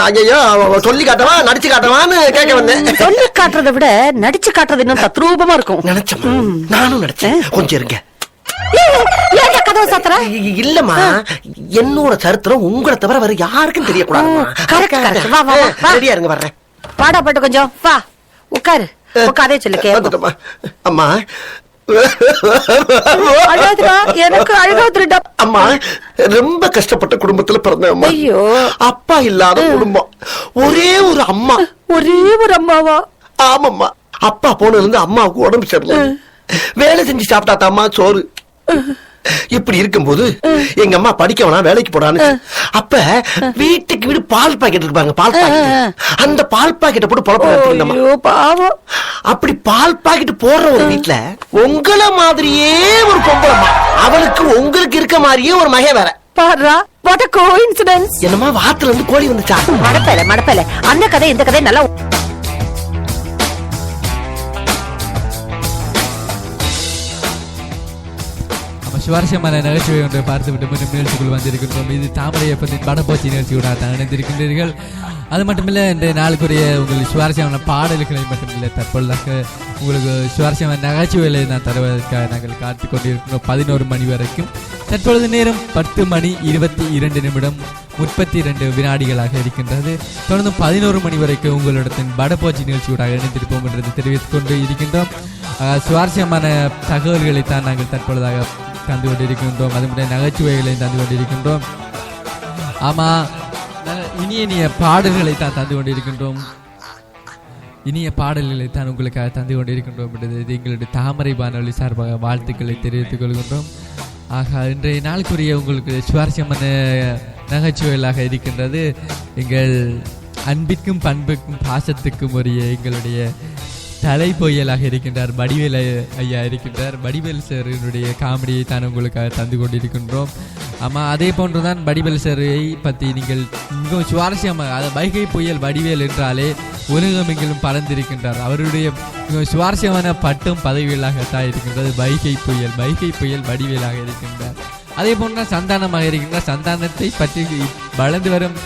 ஐயோ சொல்லி காட்டவா நடிச்சு காட்டவான்னு கேட்க வந்தேன். சொல்லி காட்டுறதை விட நடிச்சு காட்டுறது இன்னும் தத்ரூபமா இருக்கும். நினைச்சம்மா, நானும் நினைச்சேன். கொஞ்சம் இருங்க. கதவை சாத்துற? இல்லம்மா, என்னோட சரித்திரம் உங்களை தவிர வேற யாருக்கும் தெரியக்கூடாது. ரெடியா இருங்க, வர்றேன். பாடா பட்டு கொஞ்சம் வா உட்காரு. உட்காரே சொல்லு. அம்மா எனக்கு அழுகாதுடா. அம்மா ரொம்ப கஷ்டப்பட்ட குடும்பத்துல பிறந்தேன். ஐயோ, அப்பா இல்லாத குடும்பம், ஒரே ஒரு அம்மா. ஒரே ஒரு அம்மாவா? ஆமாம்மா, அப்பா போனதுல இருந்து அம்மாவுக்கு உடம்பு சரியில்லை. வேலை செஞ்சு சாப்பிட்டாத்தா அம்மா சோறு. இப்படி இருக்கும்போது எங்க அம்மா படிக்க வேணா வேலைக்கு போடான்னு அப்ப வீட்டுக்கு வீடு பால் பாக்கெட் இருப்பாங்க, பால் பாக்கெட். அந்த பால் பாக்கெட்டை போட்டு பொழப்ப. அப்படி பால் பாக்கெட் போடுற ஒரு வீட்டுல உங்களை மாதிரியே ஒரு பொம்பளம்மா, அவளுக்கு உங்களுக்கு இருக்க மாதிரியே ஒரு மகே வேற. பாருடா, what a coincidence. என்னமா வாத்துல இருந்து கோழி வந்துச்சா? மடப்பேல அந்த கதை இந்த கதை நல்லா. சுவாரஸ்யமான நகைச்சுவை ஒன்றை பார்த்துவிட்டு மீண்டும் நிகழ்ச்சிக்குள் வந்திருக்கின்றோம். இது தாமரையப்பத்தின் படப்போச்சி நிகழ்ச்சியோட தான் இணைந்திருக்கின்றீர்கள். அது மட்டுமில்லை, இந்த நாளுக்குரிய உங்களுக்கு சுவாரஸ்யமான பாடல்களை மட்டுமில்லை, தற்பொழுதாக உங்களுக்கு சுவாரஸ்யமான நகைச்சுவைகளை நான் தருவதற்காக நாங்கள் காத்து கொண்டிருக்கிறோம் 11 மணி வரைக்கும். தற்பொழுது நேரம் 10 மணி 22 நிமிடம் 32 வினாடிகளாக இருக்கின்றது. தொடர்ந்து 11 மணி வரைக்கும் உங்களிடத்தின் படப்போச்சி நிகழ்ச்சியோட இணைந்திருப்போம் என்று தெரிவித்துக் கொண்டு இருக்கின்றோம். சுவாரஸ்யமான தகவல்களை தான் நாங்கள் தற்பொழுதாக தந்து கொண்டிருக்கின்றோம். அது மட்டும் நகைச்சுவைகளை தந்து கொண்டிருக்கின்றோம். ஆமா, இனிய பாடல்களை தான் தந்து கொண்டிருக்கின்றோம். இனிய பாடல்களை தான் உங்களுக்காக தந்து கொண்டிருக்கின்றோம் என்றது எங்களுடைய தாமரை வானொலி சார்பாக வாழ்த்துக்களை தெரிவித்துக் கொள்கின்றோம். ஆக இன்றைய நாளுக்குரிய உங்களுக்கு சுவாரஸ்யமான நகைச்சுவைகளாக இருக்கின்றது. எங்கள் அன்பிற்கும் பண்புக்கும் பாசத்துக்கும் உரிய எங்களுடைய தலை பொய்யலாக இருக்கின்றார் வடிவேல் ஐயா இருக்கின்றார். வடிவேல் சாரினுடைய காமெடியை தான் உங்களுக்காக தந்து கொண்டிருக்கின்றோம். ஆமாம், அதே போன்றுதான் வடிவேல் சாரை பற்றி நீங்கள் மிகவும் சுவாரஸ்யமாக, அது வைகை புயல் வடிவேல் என்றாலே உலகமெங்கிலும் பறந்திருக்கின்றார். அவருடைய சுவாரஸ்யமான பட்டும் பதவிகளாகத்தான் இருக்கின்றது. வைகை புயல் வடிவேலாக இருக்கின்றார். அதே போன்ற சந்தானமாக இருக்கின்றார். சந்தானத்தை பற்றி வளர்ந்து வரும்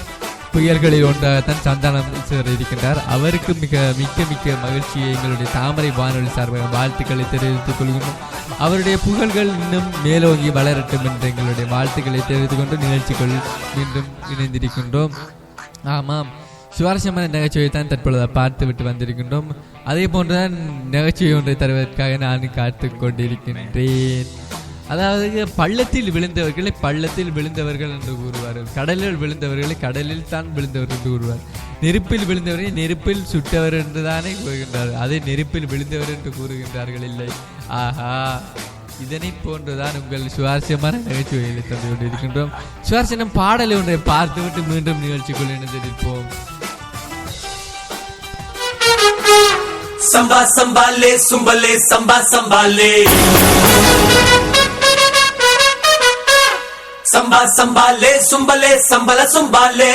புயல்களில் ஒன்றாகத்தான் சந்தானம் சார் இருக்கின்றார். அவருக்கு மிக்க மகிழ்ச்சியை எங்களுடைய தாமரை வானொலி சார்பாக வாழ்த்துக்களை தெரிவித்துக் கொள்கின்றோம். அவருடைய புகழ்கள் இன்னும் மேலோங்கி வளரட்டும் என்று எங்களுடைய வாழ்த்துக்களை தெரிவித்துக் கொண்டு நிகழ்ச்சிகள் மீண்டும் இணைந்திருக்கின்றோம். ஆமாம், சுவாரஸ்யமான நிகழ்ச்சியை தான் தற்பொழுது பார்த்து விட்டு வந்திருக்கின்றோம். அதே போன்றுதான் நிகழ்ச்சியை ஒன்றை தருவதற்காக நான் காத்து கொண்டிருக்கின்றேன். அதாவது பள்ளத்தில் விழுந்தவர்கள் என்று கூறுவார்கள். கடலில் விழுந்தவர்களை கடலில் தான் விழுந்தவர்கள் என்று கூறுவார். நெருப்பில் விழுந்தவரை நெருப்பில் சுட்டவர் என்று தானே கூறுகின்றார்கள். அதை நெருப்பில் விழுந்தவர் என்று கூறுகின்றார்கள் இல்லை. ஆஹா, இதனை போன்றுதான் உங்கள் சுவாரஸ்யமான நிகழ்ச்சிகளை தந்து கொண்டிருக்கின்றோம். சுவாரஸ்யம் பாடலை ஒன்றை பார்த்துவிட்டு மீண்டும் நிகழ்ச்சிக்குள் இணைந்திருப்போம். சம்பா சம்பாலே சும்பலே சம்பா சம்பாலே சம்பா சம்பாலே சும்பலே சம்பல சும்பாலே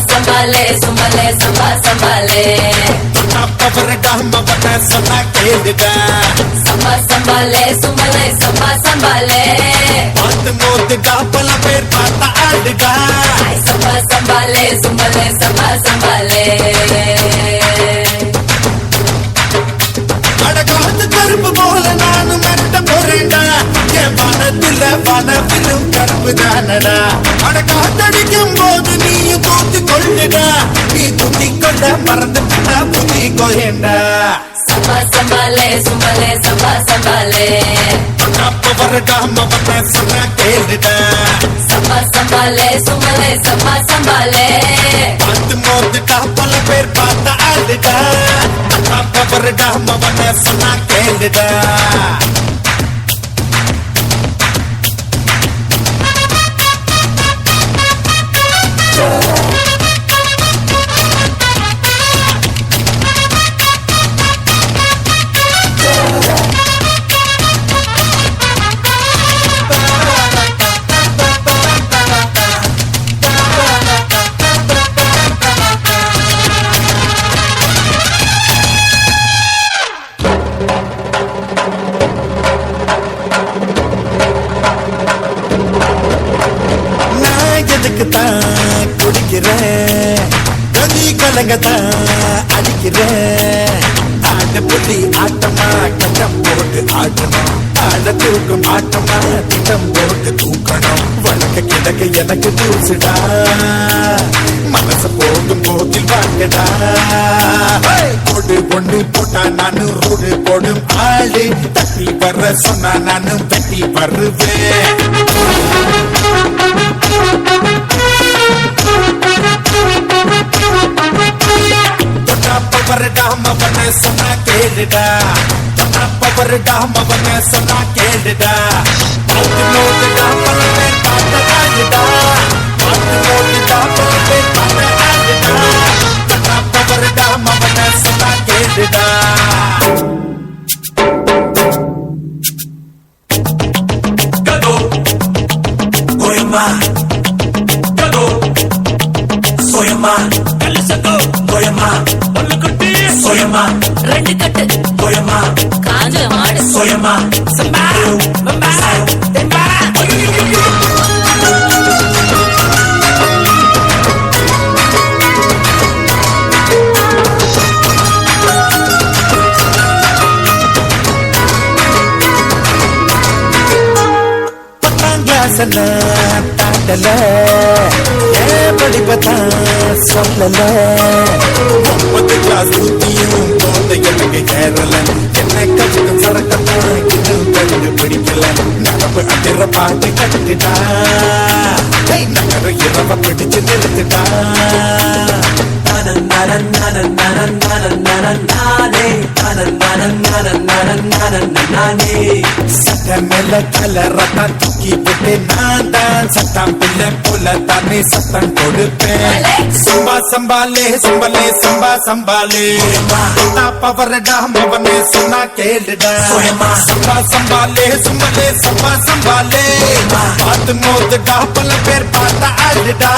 சம்பாலே சும்பலே சம்பா சம்பாலே சொன்னா கேளுடா. சம்பா சம்பாலே சும்பலே சம்பா சம்பாலே பார்த்து மோதுடா, பல பேர் பார்த்தா ஆடுடா. சம்பா சம்பாலே சும்பலே சம்பா சம்பாலே அடகாத்து கருப்பு போல நானும் மெட்ட போறேன்டா. என் பணத்துல பணத்திலும் கருப்பு தானடா. அடகாத்தடிக்கும் போது நீயும் தூத்து கொள்ளுடா. நீ தூத்தி கொள்ள மறந்துட்டா புத்தி கோயண்டா. சம்பா சம்பாலே சும்பலே சம்பா சம்பாலே அப்ப வரடாம வந்த சொன்னா கேளுடா. சம்பா சம்பாலே சும்பலே சம்பா சம்பாலே பார்த்து மோதுடா, பல பேர் பார்த்தா ஆடுடா. அப்ப வரடாம வந்த சொன்னா கேளுடா. குடிக்கிறேன் கதி கலங்கத்தான் அடிக்கிறேன். ஆட புள்ளி ஆட்டமா கட்டம் போட்டு ஆட்டணும். ஆட தூக்கும் ஆட்டமா திட்டம் போட்டு தூக்கணும். வழக்க கிடக்க எனக்கு தூசுடா. மனச போகும் போக்கில் வாங்கடா. போடு பொண்ணு போட்டா நானும் ரோடு போடும் ஆளு. தட்டி வர்ற சொன்னா நானும் தட்டி வருவேன். வரடாம வன சொன்னா கேளுடா. வரடாம வன சொன்னா கேளுடா. பார்த்து மோதுடா, பல பேர் பார்த்த ஆடுடா. பார்த்து மோதுடா, பல பேர் பார்த்த ஆடுடா. வரடாம வன சொன்னா கேளுடா. கதோ கோயம்மா கதோ சோயம்மா கலிசகோ கோயம்மா சோயம்மா ரெண்டு கட்டு கோயம்மா காஞ்ச மாடு சோயம்மா சம்பா மம்பா தெம்பா. பத்தாம் கிளாஸ் தாண்டல படிப்பதான் சொல்லல 9 கிளாஸ் ஊத்தியும் போத எனக்கு ஏறல என்ன கஷ்டம் சரக்கத்தான் இன்னும் கண்டு பிடிக்கல நரம்பு அதிர பாட்டு கட்டுடா நகர இரவ பிடிச்சு நிறுத்துடா சட்டம் மேல கலரத்தான் தூக்கி விட்டு நான் தான் சட்டம் பிள்ளை போல தானே சத்தம் கொடுப்பேன் சம்பா சம்பாலே சம்பலே சம்பா சம்பாலே பவரடா மவனே சொன்னா கேளுடா சம்பா சம்பாலே சம்பலே சம்பா சம்பாலே பார்த்து மோதுடா பல பேர் பார்த்தா அழுடா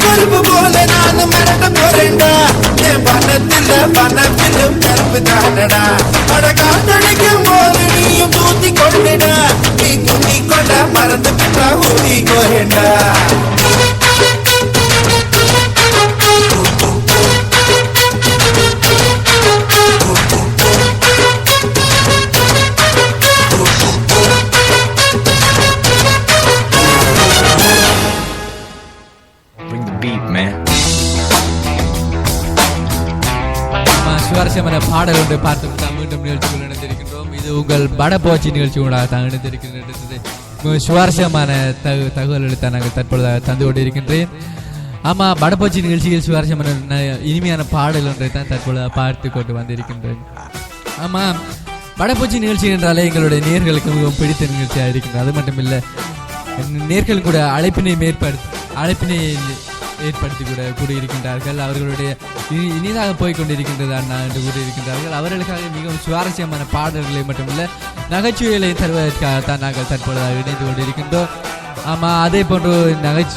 கருப்பு போல நானும் மிரட்ட போறேன்டா என் வனத்திலும் கருப்பு தானடா அடகாத்தடிக்கும் போது நீயும் தூத்தி கொண்டுடா நீ குத்தி கொண்ட மறந்து விட்டா ஊதி கோயண்டா சுவாரஸ்யமான பாடல் ஒன்று பார்த்து மீண்டும் நிகழ்ச்சிக்குள் இணைந்திருக்கின்றோம். இது உங்கள் படப்போச்சி நிகழ்ச்சி கூட தான் இணைந்திருக்கின்றது. சுவாரஸ்யமான தகவல்களை தான் நாங்கள் தற்பொழுது தந்து கொண்டு இருக்கின்றேன். ஆமாம், படப்போச்சி நிகழ்ச்சியில் சுவாரஸ்யமான இனிமையான பாடல் ஒன்றை தான் தற்பொழுது பார்த்து கொண்டு வந்திருக்கின்றேன். ஆமாம், படப்போச்சி நிகழ்ச்சி என்றாலே எங்களுடைய நேர்களுக்கு மிகவும் பிடித்த நிகழ்ச்சியாக இருக்கின்றது. அது மட்டும் இல்லை, நேர்கள் கூட அழைப்பினை ஏற்படுத்தி கூட கூறியிருக்கின்றார்கள். அவர்களுடைய இனிதாக போய்கொண்டிருக்கின்றது அண்ணா என்று கூறியிருக்கின்றார்கள். அவர்களுக்காக மிகவும் சுவாரஸ்யமான பாடல்களை மட்டுமில்லை நகைச்சுவைகளை தருவதற்காகத்தான் நாங்கள் தற்பொழுது இணைந்து கொண்டிருக்கின்றோம். ஆமாம், அதே போன்று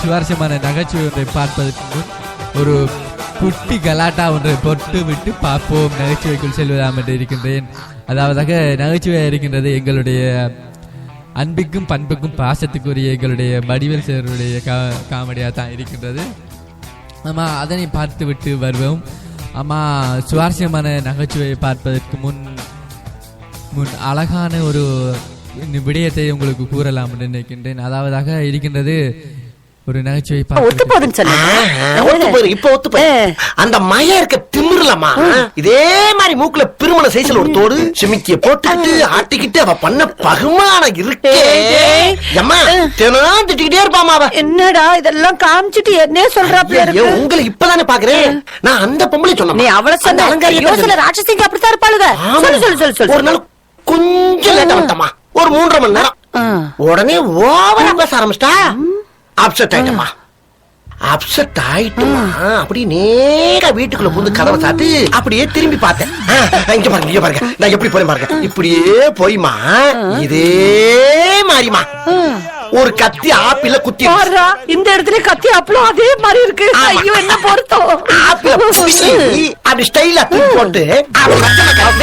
சுவாரஸ்யமான நகைச்சுவை ஒன்றை பார்ப்பதற்கு முன் ஒரு குட்டி கலாட்டா ஒன்றை போட்டு விட்டு பார்ப்போம் நகைச்சுவைக்குள் செல்வதாம் என்று இருக்கின்றேன். அதாவதாக நகைச்சுவையாக இருக்கின்றது எங்களுடைய அன்பிற்கும் பண்புக்கும் பாசத்துக்குரிய எங்களுடைய வடிவேல் சாருடைய காமெடியாக தான் இருக்கின்றது. ஆமாம், அதனை பார்த்து விட்டு வருவோம். ஆமாம், சுவாரஸ்யமான நகைச்சுவையை பார்ப்பதற்கு முன் அழகான ஒரு விடயத்தை உங்களுக்கு கூறலாம் என்று நினைக்கின்றேன். அதாவதாக இருக்கின்றது ஒரு நகைச்சுவை அந்த மய இருக்க திமிரலமா இதே மாதிரி மூக்குல திருமண சைஸ்ல ஒரு தோடு சிமிக்கிய போட்டுக்கிட்டு ஆட்டிக்கிட்டு அவ பண்ண பகுமான இருக்கே திட்டிக்கிட்டே இருப்பாமா. என்னடா இதெல்லாம் காமிச்சிட்டு என்ன சொல்றா? உங்களை இப்பதானே பாக்குறேன். நான் அந்த பொம்பளை சொன்னேன். நீ அவளை சொன்ன ராட்சசிங்க அப்படித்தான் இருப்பாளுங்க. சொல்லு ஒரு நாள் கொஞ்சம் லேட்டா வந்தமா, ஒரு 3.5 மணி நேரம். உடனே ஓவரா பேச ஆரம்பிச்சிட்டா. அப்செட் ஆயிட்டமா அப்படி நேரா வீட்டுக்குள்ள புந்து கதவை சாத்து அப்படியே திரும்பி பார்த்தேன். இங்க பாருங்க நான் எப்படி போய் பாருங்க. இப்படியே போய்மா இதே மாதிரிமா ஒரு கத்தி ஆப்பிள குத்தி இந்த இடத்துல கத்தி ஆப்பிளும் அதே மாதிரி இருக்கு. ஐயோ, என்ன பொருத்தம். ஆப்பிள அப்படி ஸ்டைலா போட்டு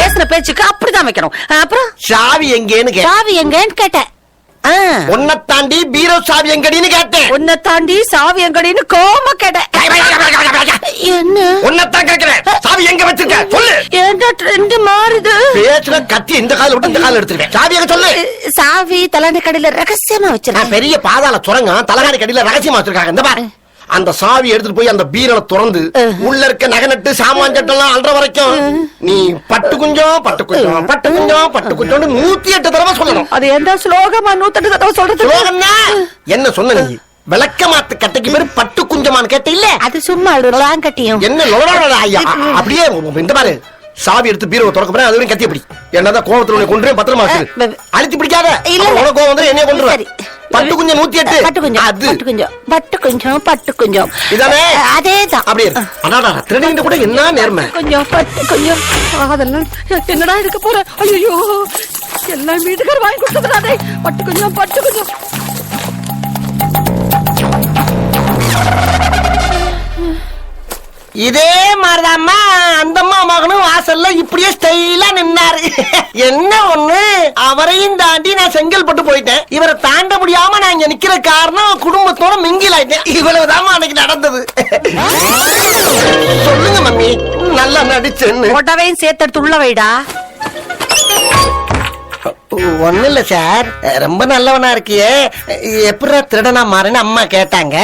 பேசுற பேச்சுக்கு அப்படிதான் வைக்கணும். அப்புறம் சாவி எங்கேன்னு கேட்டேன். உன்னை தாண்டி பீரோ சாவி எங்கடின்னு கேட்டேன். உன்னை தாண்டி சாவி எங்கடின்னு கோம கேட்டேன். என்ன உன்னத்தான் கேட்கிறேன். சாவி எங்க வச்சிருக்க சொல்லு. ஏன்டா ட்ரெண்ட் மாறுது? பேச்சுல கத்தி இந்த கால விட்டு இந்த கால எடுத்துருவேன். சாவி எங்க சொல்லு. சாவி தலகாணி கடையில ரகசியமா வச்சிருக்கேன். பெரிய பாதாள சுரங்கம் தலகாணி கடையில ரகசியமா வச்சிருக்காங்க. இந்த பாரு, அந்த சாவி எடுத்துட்டு போய் அந்த பீரலை திறந்து உள்ள இருக்க நகை நட்டு சாமான் சட்டெல்லாம் அல்ற வரைக்கும் நீ பட்டு குஞ்சம் 108 தடவை சொல்லணும். அது எந்த ஸ்லோகமா 108 தடவை சொல்றது? என்ன சொன்ன நீ? விளக்கமாத்து கட்டைக்கு பேரு பட்டு குஞ்சமான்னு கேட்ட இல்ல? அது சும்மா கட்டியும் என்ன அப்படியே இந்த மாதிரி சாவி எடுத்து பீரோ திறக்க போறேன். அது கத்தி அப்படி என்னதான் கோவத்துல கொண்டு பத்திரமா அழுத்தி பிடிக்காத. கோவம் வந்து என்ன கொண்டு பட்டு குஞ்சம் 108 பட்டு குஞ்சம் இதானே? அதேதான். அப்படியே திருடிட்டு கூட என்ன நேர்மை. கொஞ்சம் பட்டு கொஞ்சம் அதெல்லாம் என்னடா இருக்க போற? ஐயோ, எல்லாம் வீட்டுக்கார வாங்கி கொடுத்துறாதே. பட்டு கொஞ்சம் இதே மாதிரிதாம்மா அந்த அம்மா மகனும் வாசல்ல இப்படியே ஸ்டைலா நின்னாரு. என்ன ஒண்ணு, அவரையும் தாண்டி நான் செங்கல்பட்டு போயிட்டேன். இவரை தாண்ட முடியாம நான் இங்க நிக்கிற காரணம் குடும்பத்தோட மிங்கில் ஆயிட்டேன். இவ்வளவுதான் அன்னைக்கு நடந்தது. சொல்லுங்க மம்மி, நல்லா நடிச்சேன்னு உடவையும் சேர்த்து உள்ள வைடா. ஒண்ணும் இல்ல சார், ரொம்ப நல்லவனா இருக்கியே, எப்படா திருடனா மாறேன்னு அம்மா கேட்டாங்க.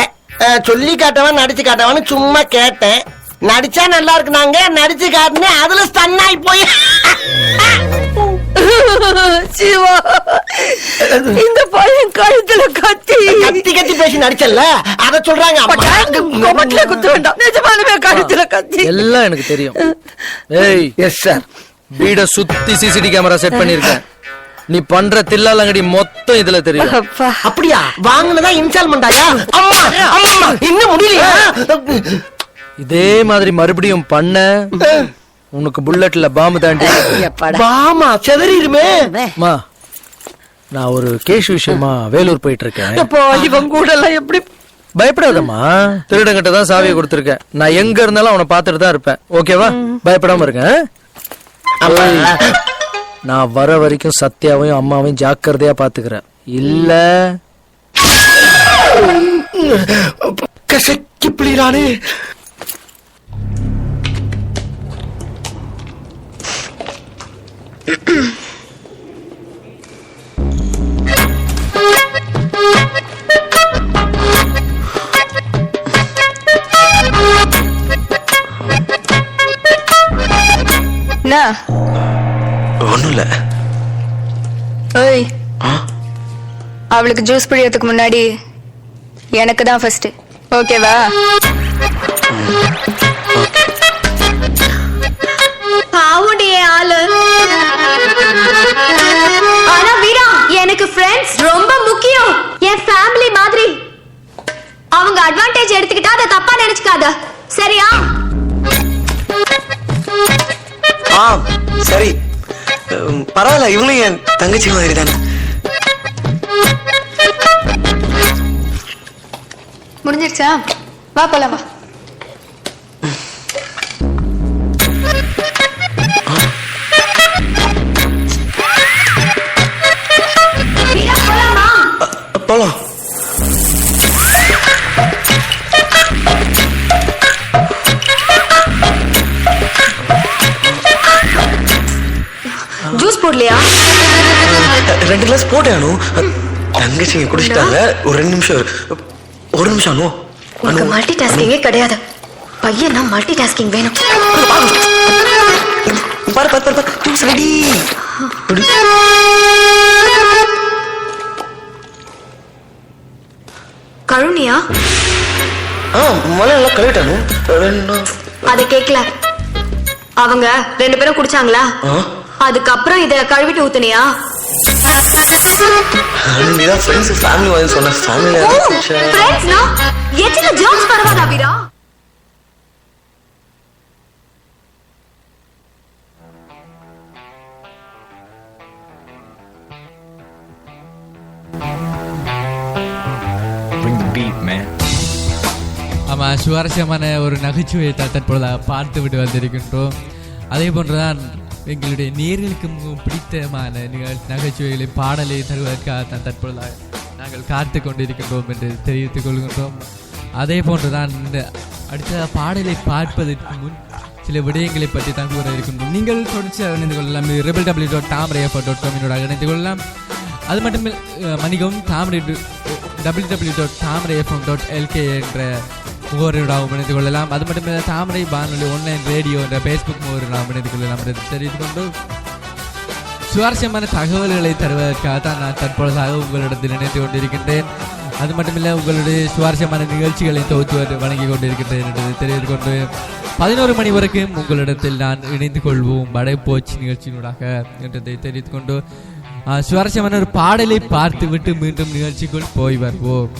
சொல்லி காட்டவன் நடிச்சு காட்டவன்னு சும்மா கேட்டேன். நடிச்சா நல்லா இருக்குனாங்க, நடிச்சு காட்டினேன், அதுல ஸ்டன் ஆகி போய் சிவா, இந்த பையன் கழுத்துல கத்தி கத்தி கத்தி பேசி நடிச்சல்ல, அத சொல்றாங்க. குத்த வேண்டாம், நிஜமாலுமே கழுத்துல கத்தி. எல்லாம் எனக்கு தெரியும். ஏய், எஸ் சார். வீட சுத்தி சிசிடி கேமரா செட் பண்ணிருக்கேன். நீ பண்ற தில்லாலங்கடி மொத்தம் இதுல தெரியும். அப்படியா? வாங்கினதா இன்ஸ்டால்மெண்ட் ஆயா? அம்மா அம்மா இன்னும் முடியலையா? இதே மாதிரி மறுபடியும் பண்ண உனக்கு புல்லட்ல பாம்பு தாண்டி. பாமா செதறிடுமே. மா, நான் ஒரு கேஸ் விஷயமா வேலூர் போயிட்டு இருக்கேன். இவன் கூட எல்லாம் எப்படி? பயப்படாதம்மா, திருடங்கிட்ட தான் சாவியை கொடுத்துருக்கேன். நான் எங்க இருந்தாலும் அவனை பார்த்துட்டு தான் இருப்பேன். ஓகேவா? பயப்படாம இருக்கேன். நான் வர வரைக்கும் சத்யாவையும் அம்மாவையும் ஜாக்கிரதையா பாத்துக்கிறேன். இல்ல கசக்கி பிள்ளைறானே. ஒண்ணும் இல்ல. ஓய், அவளுக்கு ஜூஸ் பிடிக்கிறதுக்கு முன்னாடி எனக்கு தான் ஃபர்ஸ்ட். ஓகேவா? பாவுடைய ஆளு. ஆனா வீரா, எனக்கு ஃப்ரெண்ட்ஸ் ரொம்ப முக்கியம். என் ஃபேமிலி மாதிரி. அவங்க அட்வான்டேஜ் எடுத்துக்கிட்டா அதை தப்பா நினைச்சுக்காத, சரியா? சரி, பரவாயில்ல. இவங்களும் என் தங்கச்சி மாதிரி தானே. முடிஞ்சிருச்சா? வா போலாம், வா. போலாம். ஜூஸ் போடலையா? 2 கிளாஸ் போட்டேன். தங்கச்சிங்க குடிச்சிட்டாங்க. ஒரு 2 நிமிஷம். ஒரு நிமிஷம். உனக்கு மல்டி டாஸ்கிங்கே கிடையாது. பையனா மல்டி டாஸ்கிங் வேணும். பாரு பாரு பாரு, ஜூஸ் ரெடி. கழுனியா? மழை எல்லாம் கழுவிட்டானு. அதை கேட்கல. அவங்க 2 பேரும் குடிச்சாங்களா? அதுக்கப்புறம் இத கழுவிட்டு ஊத்துனியா? நீதான் ஃப்ரெண்ட்ஸ் ஃபேமிலி வந்து சொன்ன. ஃபேமிலி ஃப்ரெண்ட்ஸ்னா எத்தனை ஜோக்ஸ் பரவாதா வீரா? ஆமா, சுவாரஸ்யமான ஒரு நகைச்சுவையை தற்பொழுது பார்த்து விட்டு வந்திருக்கின்றோம். அதே போன்றுதான் எங்களுடைய நேர்களுக்கு மிகவும் பிடித்தமான நகைச்சுவைகளை பாடலை தருவதற்காக தான் தற்பொழுது நாங்கள் காத்து கொண்டிருக்கின்றோம் என்று தெரிவித்துக் கொள்கின்றோம். அதே போன்றுதான் இந்த அடுத்த பாடலை பார்ப்பதற்கு முன் சில விடயங்களை பற்றி தான் கூற இருக்கின்றோம். நீங்கள் தொடர்ச்சி இணைந்து கொள்ளலாம். www.tamrayappa.com இணைந்து கொள்ளலாம். அது மட்டும் மணிகவும் www.tamrayfm.lk என்ற முகவரியோடாகவும் இணைந்து கொள்ளலாம். அது மட்டும் இல்லை, தாமரை வானொலி ஆன்லைன் ரேடியோ என்ற ஃபேஸ்புக் முகவரியோடாகவும் இணைந்து கொள்ளலாம் என்று தெரிவித்துக் கொண்டு சுவாரஸ்யமான தகவல்களை தருவதற்காக தான் நான் தற்பொழுதாக உங்களிடத்தில் இணைந்து கொண்டிருக்கின்றேன். அது மட்டுமில்லை, உங்களுடைய சுவாரஸ்யமான நிகழ்ச்சிகளை தொகுத்து வழங்கி கொண்டிருக்கின்றேன் என்று தெரிவித்துக் கொண்டு 11 மணி வரைக்கும் உங்களிடத்தில் நான் இணைந்து கொள்வோம் வடைப்போச்சு நிகழ்ச்சியினூடாக என்றதை தெரிவித்துக் கொண்டு சுவாரஸ்யமான ஒரு பாடலை பார்த்து விட்டு மீண்டும் நிகழ்ச்சிக்குள் போய் வருவோம்.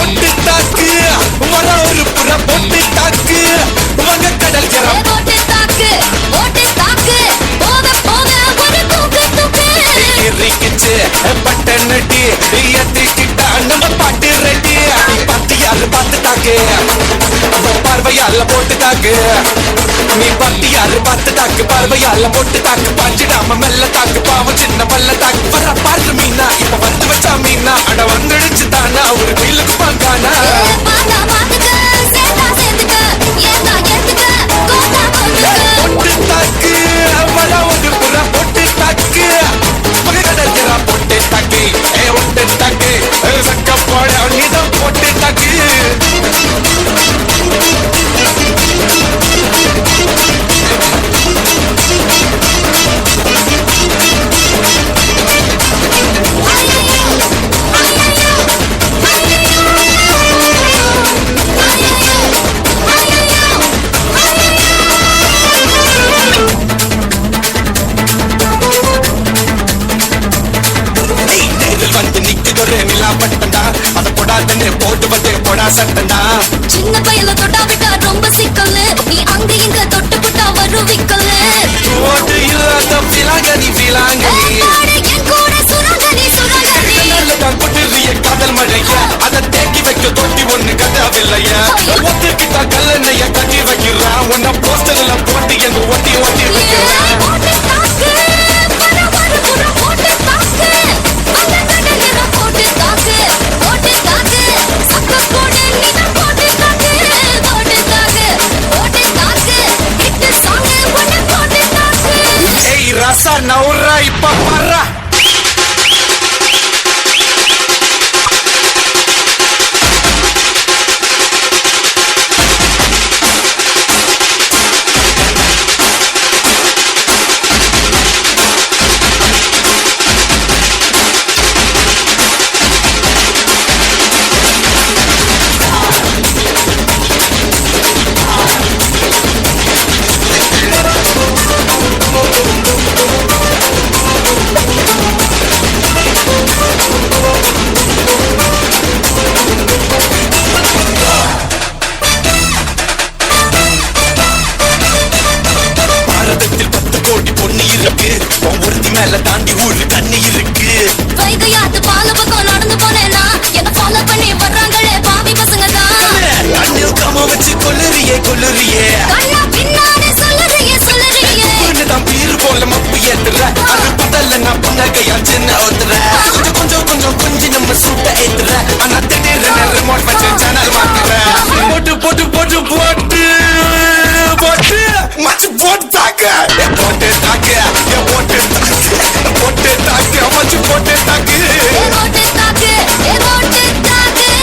போட்டு பார்வையால போட்டு தாக்கு நீ பத்தி யாரு பார்த்து தாக்கு பார்வையால போட்டு தாக்கு பாஞ்சிடாம மெல்ல தாக்கு பாவம் சின்ன பல்ல தாக்கு வர பாரு மீனா இப்ப வந்து வச்சா மீனா அட வந்துடுச்சு தானா ஒரு குயிலுக்கு பாங்கானா பொட்டு தாக்கு வர ஒரு புற பொட்டு தாக்கு பகடா பொட்டு தாக்கு ஒட்டு தாக்கு சக்க போட நீதான் பொட்டு தாக்கு சின்ன பையல தொட்டா விட்டா ரொம்ப சிக்கல்லு நீ அங்க இங்க தொட்டு புட்டா வரும் விக்கல்லு ஓட்டு இல்லாத பிலாங்கனி என் கூட சுரங்கனி கொட்டிறிய காதல் மழைய அதை தேக்கி வைக்க தொட்டி ஒண்ணு கதாவில்லைய ஒத்துக்கிட்ட கல்லணைய கட்டி வைக்கிறா உன்ன போஸ்டர்ல போட்டு எங்க ஒட்டி ஒட்டி ரசா நவுரா இப்ப பாரா மேல தாண்டி ஊரு தண்ணி இருக்கு வைகையாத்து பால பக்கம் நடந்து போனேனா என்ன ஃபாலோ பண்ணி வர்றாங்களே பாவி பசங்க தான் அண்ணில் காம வச்சு கொல்லுறியே கண்ணா பின்னாடி சொல்லுறியே தான் பீர் போல மப்பு ஏத்துற அது பதல்ல நான் புன்னகையா சின்ன ஓத்துற கொஞ்சம் நம்ம சுட்ட ஏத்துற ஆனா திடீர்னு ரிமோட் வச்சு சேனல் மாத்துற போட்டு போட்டு போட்டு போட்டு போட்டு மச்சு போட்டாங்க போட்டு தாக்கு போட்டு போட்டு தாக்கு மச்சு போட்டு தாக்கு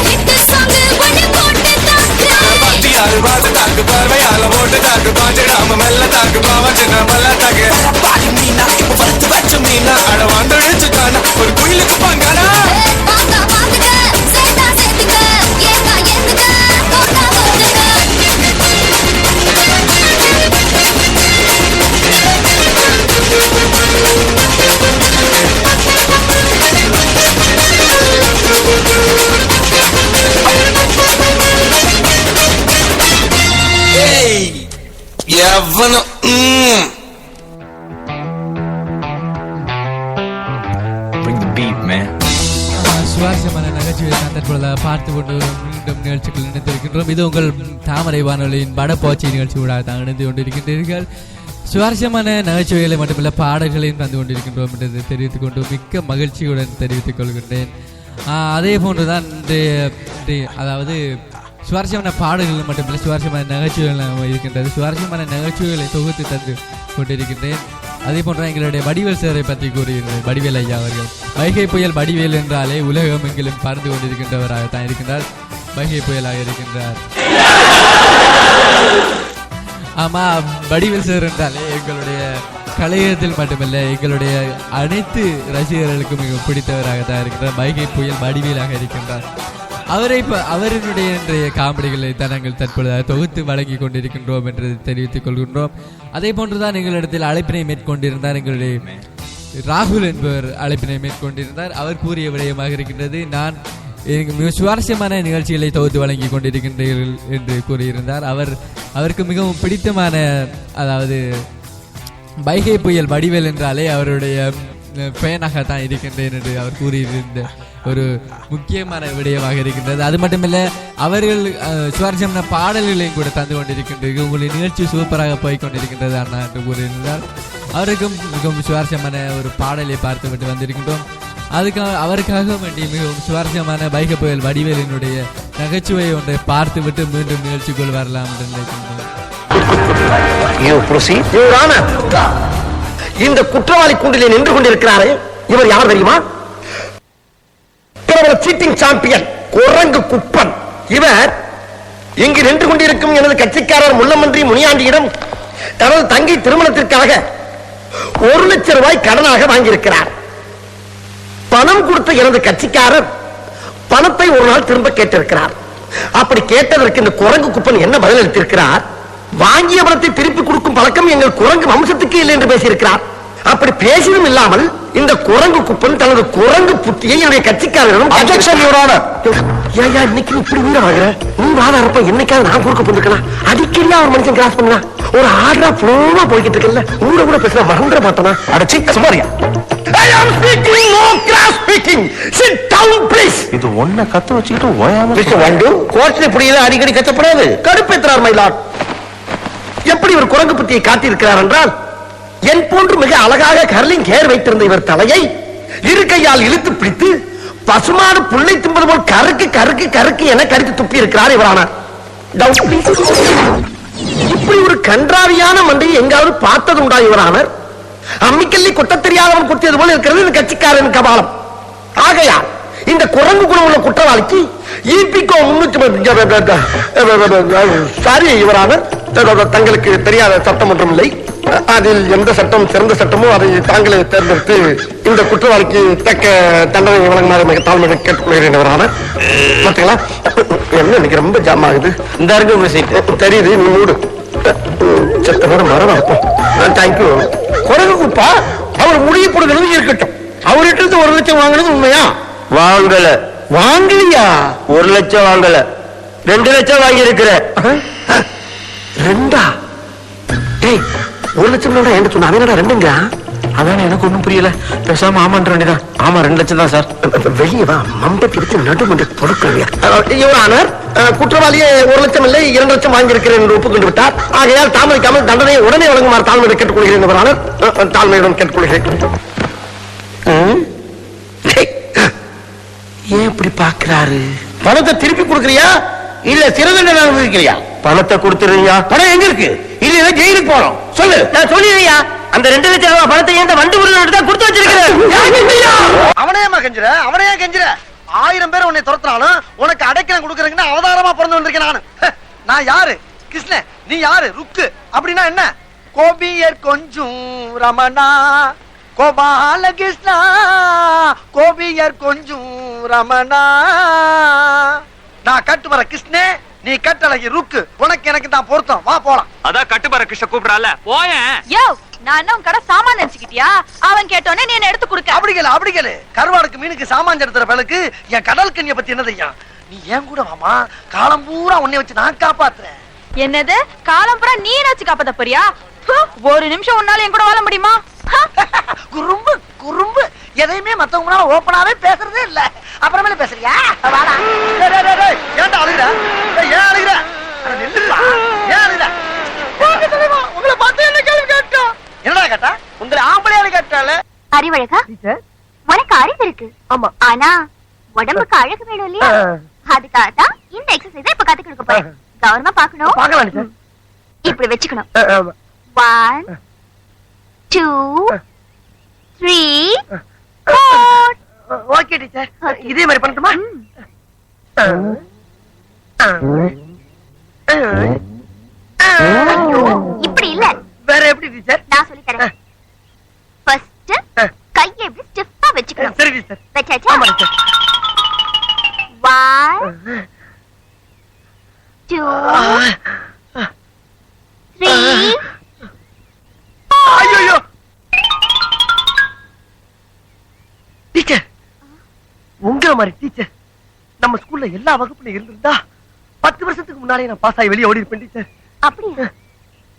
ஹிட் சாங் பண்ணி போட்டு தாக்கு பாட்டி யாரு பாத்து தாக்கு பார்வையால போட்டு தாக்கு பாஞ்சிடாம மெல்ல தாக்கு பாவம் சின்ன மல்ல தாக்கு பாடி மீனா இப்ப வறுத்து வச்ச மீனா அட வந்துடுச்சு தானா ஒரு குயிலுக்கு பாங்கானா எவனும் சுவாரஸ்யமான நகைச்சுவை தற்பொழுது பார்த்து கொண்டு மீண்டும் நிகழ்ச்சிகள் இணைந்திருக்கின்றோம். இது உங்கள் தாமரை வானொலியின் படப்பாச்சி நிகழ்ச்சியோட தான் இணைந்து கொண்டிருக்கின்றீர்கள். சுவாரஸ்யமான நகைச்சுவைகளை மட்டுமல்ல பாடல்களையும் தந்து கொண்டிருக்கின்றோம் என்று தெரிவித்துக் கொண்டு மிக்க மகிழ்ச்சியுடன் தெரிவித்துக் கொள்கின்றேன். அதே போன்றுதான் அதாவது சுவாரஸ்யமான பாடல்கள் மட்டுமல்ல சுவாரஸ்யமான நகைச்சுவைகள் இருக்கின்றது. சுவாரஸ்யமான நகைச்சுவைகளை தொகுத்து தந்து கொண்டிருக்கின்றேன். அதே போன்ற எங்களுடைய வடிவேல் சாரை பற்றி கூறுகின்றது. வடிவேல் ஐயா அவர்கள் வைகை புயல் வடிவேல் என்றாலே உலகம் எங்கிலும் பறந்து கொண்டிருக்கின்றவராகத்தான் இருக்கின்றார். வைகை புயலாக இருக்கின்றார். ஆமா, வடிவேல் சார் என்றாலே எங்களுடைய கலையத்தில் மட்டுமல்ல எங்களுடைய அனைத்து ரசிகர்களுக்கும் மிக பிடித்தவராகத்தான் இருக்கின்றார். வைகை புயல் வடிவேலாக இருக்கின்றார். அவரினுடைய இன்றைய காமெடிகளை தான் நாங்கள் தற்பொழுது தொகுத்து வழங்கி கொண்டிருக்கின்றோம் என்று தெரிவித்துக் கொள்கின்றோம். அதே போன்றுதான் எங்களிடத்தில் அழைப்பினை மேற்கொண்டிருந்தார் எங்களுடைய ராகுல் என்பவர் அழைப்பினை மேற்கொண்டிருந்தார். அவர் கூறிய விடயமாக இருக்கின்றது, நான் மிக சுவாரஸ்யமான நிகழ்ச்சிகளை தொகுத்து வழங்கி கொண்டிருக்கின்றீர்கள் என்று கூறியிருந்தார். அவருக்கு மிகவும் பிடித்தமான அதாவது வைகை புயல் வடிவேல் என்றாலே அவருடைய பயனாகத்தான் இருக்கின்றேன் என்று அவர் கூறியிருந்த ஒரு முக்கியமான விடயமாக இருக்கின்றது. அது மட்டுமில்ல அவர்கள் சுவாரஸ்யமான பாடல்களையும் கூட தந்து கொண்டிருக்கின்றது. உங்களுடைய நிகழ்ச்சி சூப்பராக போய்கொண்டிருக்கின்றது அண்ணா என்று கூறியிருந்தால் அவருக்கும் மிகவும் சுவாரஸ்யமான ஒரு பாடலை பார்த்துவிட்டு வந்திருக்கின்றோம். அவருக்காக வேண்டி மிகவும் சுவாரஸ்யமான பைக புயல் வடிவேலினுடைய நகைச்சுவை ஒன்றை பார்த்துவிட்டு மீண்டும் நிகழ்ச்சிக்குள் வரலாம் என்று நினைக்கின்றோம். இந்த குற்றவாளி கூண்டிலே நின்று கொண்டிருக்கிறாரே, இவர் யார் தெரியுமா? பிரபல சீட்டிங் சாம்பியன் குரங்கு குப்பன். இவர் இங்கு நின்று கொண்டிருக்கும் எனது கட்சிக்காரர் முள்ளமன்றி முனியாண்டியிடம் தனது தங்கை திருமணத்திற்காக 1 லட்சம் ரூபாய் கடனாக வாங்கியிருக்கிறார். பணம் கொடுத்த எனது கட்சிக்காரர் பணத்தை ஒரு நாள் திரும்ப கேட்டிருக்கிறார். அப்படி கேட்டதற்கு இந்த குரங்கு குப்பன் என்ன பதில் அளித்திருக்கிறார்? வாங்கிய பணத்தை திருப்பி கொடுக்கும் பழக்கம் எங்கள் குரங்கு வம்சத்துக்கு இல்லை என்று பேசியிருக்கிறார். அப்படி பேசியும் இல்லாமல் இந்த குரங்கு குப்பன் தனது குரங்கு புத்தியை என்னுடைய கட்சிக்காரரிடம் இன்னைக்கு இப்படி வீரமாகிற நீ வாதாரப்ப என்னைக்காவது நான் குறுக்க போயிருக்கலாம். அடிக்கடியா ஒரு மனுஷன் கிராஸ் பண்ணா ஒரு ஆர்டரா ஃப்ளோவா போய்கிட்டு இருக்கல, ஊட கூட பேசுற மறந்துட மாட்டேனா? அடச்சி Samariya. I am speaking, no cross speaking. Sit down please. இது ஒன்ன கத்து வச்சிட்டு ஓயாம மிஸ்டர் வண்டு கோர்ட்ல இப்படியே அடிக்கடி கத்தப்படாது. கடுப்பேற்றார் மை லார்ட். எப்படி ஒரு குரங்கு புத்தியை காட்டியிருக்கிறார் என்றால், என் போன்று மிக அழகாக கர்லிங் ஹேர் வைத்திருந்த இவர் தலையை இரு கையால் இழுத்து பிடித்து பசுமாடு புள்ளை தின்பது போல் கருக்கு கருக்கு கருக்கு என கருத்து துப்பி இருக்கிறார் இவரானார். இப்படி ஒரு கன்றாவியான மண்டையை எங்காவது பார்த்தது உண்டா இவரானார்? அம்மிக்கல்லி கொட்ட தெரியாதவன் குத்தியது போல இருக்கிறது இந்த கட்சிக்காரன் கபாலம். ஆகையால் இந்த குரங்கு குணம் உள்ள குற்றவாளிக்கு ஈபிகோ 300 சாரி இவரானார். தங்களுக்கு தெரியாத சட்டம் ஒன்றும் இல்லை. அதில் எந்த சட்டம் சிறந்த சட்டமோ அதை தாங்களே தேர்ந்தெடுத்து இந்த குற்றவாளிக்கு தக்க தண்டனை வழங்குமாறு மிக தாழ்மையை கேட்டுக்கொள்கிறேன். பார்த்தீங்களா என்ன இன்னைக்கு ரொம்ப ஜாம் ஆகுது. இந்த இருக்கு தெரியுது, நீ மூடு செத்த நேரம் மரம் இருக்கும். தேங்க்யூ. குரங்கு குப்பா அவர் முடிய போடுகிறது இருக்கட்டும். அவர்கிட்ட இருந்து 1 லட்சம் வாங்கினது உண்மையா? வாங்கல. வாங்கலையா? 1 லட்சம் வாங்கல, 2 லட்சம் வாங்கி இருக்கிற. 2? டேய் 1 லட்சம் என்ன சொன்ன? அவனடா 2ங்க. அதான் எனக்கு ஒண்ணும் புரியல. பேசாம ஆமான்ற வேண்டியதான். ஆமா 2 லட்சம் தான் சார். வெளியே வா, மம்பட்டி எடுத்து நடுமன்ற பொருட்கள். யுவரானர், குற்றவாளியே 1 லட்சம் இல்லை 2 லட்சம் வாங்கியிருக்கிறேன் என்று ஒப்புக்கொண்டு விட்டார். ஆகையால் தாமதிக்காமல் தண்டனையை உடனே வழங்குமாறு தாழ்மையை கேட்டுக்கொள்கிறேன். யுவரானர், தாழ்மையுடன் கேட்டுக்கொள்கிறேன். ஏன் இப்படி பாக்குறாரு? பணத்தை திருப்பி கொடுக்கறியா இல்ல சிறை தண்டனை அனுபவிக்கிறியா? பணத்தை கொடுத்துருங்க. பணம் எங்க இருக்கு? இல்ல ஜெயிலுக்கு போறோம். சொல்லு. நான் சொல்லிடுறியா, அந்த 2 லட்சம் ரூபாய் பணத்தை ஏன் வண்டு உருளை தான் கொடுத்து வச்சிருக்கிறேன். அவனையமா கெஞ்சுற? அவனையா கெஞ்சுற? 1000 பேர் உன்னை துரத்துறாலும் உனக்கு அடைக்கலம் கொடுக்கறதுன்னு அவதாரமா பிறந்து வந்திருக்கேன் நானு. நான் யாரு? கிருஷ்ணன். நீ யாரு? ருக்கு. அப்படின்னா என்ன? கோபியர் கொஞ்சம் ரமணா கோபால கிருஷ்ணா, கோபியர் கொஞ்சம் ரமணா. நான் கட்டு வர கிருஷ்ணே, நீ கட்டழகி ருக்கு. உனக்கு எனக்கு தான் பொருத்தம். வா போலாம். அதான் கட்டுப்பார கிருஷ்ண கூப்பிடறால போயேன். யோ, நான் என்ன உன் கடை சாமான் நினைச்சுக்கிட்டியா? அவன் கேட்டோனே நீ என்ன எடுத்து கொடுக்க. அப்படி கேளு. கருவாடுக்கு மீனுக்கு சாமான் எடுத்துற பிறகு என் கடல் கண்ணிய பத்தி என்னதையா? நீ ஏன் கூட வாமா, காலம் பூரா உன்னை வச்சு நான் காப்பாத்துறேன். என்னது காலம் பூரா நீ வச்சு காப்பாத்த போறியா? 1 நிமிஷம் உன்னால என் கூட வாழ முடியுமா? குறும்பு குறும்பு எதையுமே மத்தவங்களால ஓப்பனாவே பேசுறதே இல்ல. அப்புறமேல பேசுறியா? வாடா. ஏன்டா அழுகுற? ஏன் அழுகுற? நில்லுடா. ஏன் அழுகுற? உங்களை பார்த்து என்ன கேள்வி கேட்டா? என்னடா கேட்டா? உங்களை ஆம்பளையால கேட்டால. அறிவழகா, உனக்கு அறிவு இருக்கு. ஆமா, ஆனா உடம்புக்கு அழகு வேணும் இல்லையா? அதுக்காக தான் இந்த எக்ஸசைஸ் இப்ப கத்து கொடுக்க போறேன். கவனமா பாக்கணும். பார்க்கலாம். இப்படி வச்சுக்கணும். 1 2 3 4. ஓகே டீச்சர், இதே மாதிரி பண்ணட்டுமா? இப்படி இல்ல, வேற எப்படி டீச்சர்? நான் சொல்லி தரேன். ஃபர்ஸ்ட் கையை இப்படி ஸ்டிஃபா வச்சுக்கணும். சரி டீச்சர். வெச்சாச்சா? ஆமா டீச்சர். 1 2 3 ஐயோ டீச்சர், உங்க மாதிரி டீச்சர் நம்ம ஸ்கூல்ல எல்லா வகுப்புல இருந்திருந்தா 10 வருஷத்துக்கு முன்னாலே நான் பாஸ் ஆகி வெளியே ஓடி இருப்பேன் டீச்சர். அப்படியா?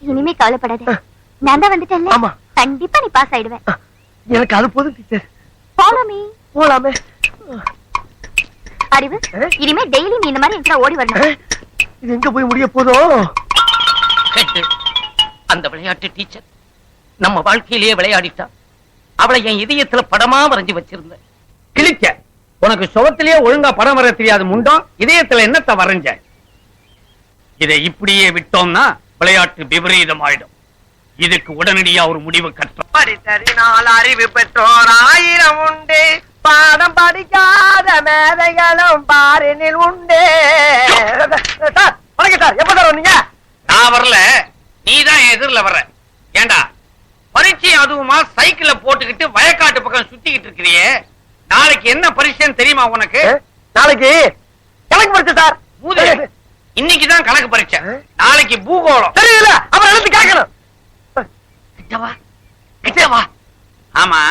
இனிமே கவலைப்படாத, நான் தான் வந்துட்டேன்ல. ஆமா, கண்டிப்பா நீ பாஸ் ஆயிடுவேன். எனக்கு அது போதும் டீச்சர். Follow me. போலாமே. அறிவு, இனிமே டெய்லி நீ இந்த மாதிரி எங்க ஓடி வரணும். இது எங்க போய் முடிய போதும்? அந்த விளையாட்டு டீச்சர் நம்ம வாழ்க்கையிலேயே விளையாடிட்டா. அவளை என் இதயத்துல படமா வரைஞ்சு வச்சிருந்தேன். கிழிக்க உனக்கு சுவத்திலேயே ஒழுங்கா படம் வர தெரியாது முண்டம், இதயத்துல என்னத்த வரைஞ்ச? இதை இப்படியே விட்டோம்னா விளையாட்டு விபரீதம் ஆயிடும். இதுக்கு உடனடியா ஒரு முடிவு கட்டோம். படித்தறினால் அறிவு பெற்றோர் 1000 உண்டு, பாடம் படிக்காத மேதைகளும் பாரினில் உண்டு. சார் வணக்கம் சார், எப்ப சார் வந்தீங்க? நான் வரல, நீதான் எதிரில வர்ற. ஏண்டா பரீட்சை அதுவுமா சைக்கிள போட்டுக்கிட்டு வயக்காட்டு பக்கம் சுத்திக்கிட்டு இருக்கிறியே, நாளைக்கு என்ன பரீட்சைன்னு தெரியுமா உனக்கு? நாளைக்கு கணக்கு பரீட்சை சார். இன்னைக்குதான் கணக்கு பரீட்சை, நாளைக்கு பூகோளம். தெரியல, அப்புறம் எடுத்து கேட்கணும். ஆமா,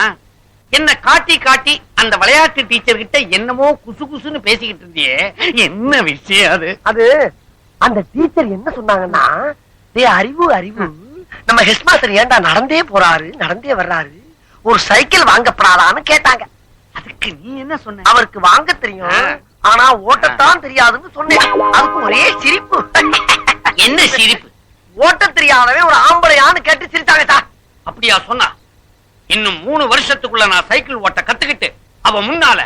என்ன காட்டி காட்டி அந்த விளையாட்டு டீச்சர் கிட்ட என்னமோ குசு குசுன்னு பேசிக்கிட்டு இருந்தியே, என்ன விஷயம் அது? அது அந்த டீச்சர் என்ன சொன்னாங்கன்னா, அறிவு அறிவு, நம்ம ஹெட் மாஸ்டர் ஏன்டா நடந்தே போறாரு நடந்தே வர்றாரு, ஒரு சைக்கிள் வாங்கப்படாதான்னு கேட்டாங்க. அதுக்கு நீ என்ன சொன்ன? அவருக்கு வாங்க தெரியும், ஆனா ஓட்டத்தான் தெரியாதுன்னு சொன்னேன். அதுக்கு ஒரே சிரிப்பு. என்ன சிரிப்பு? ஓட்ட தெரியாதவே ஒரு ஆம்பளையான்னு கேட்டு சிரிச்சாங்க சார். அப்படியா சொன்னா? இன்னும் 3 வருஷத்துக்குள்ள நான் சைக்கிள் ஓட்ட கத்துக்கிட்டு அவ முன்னால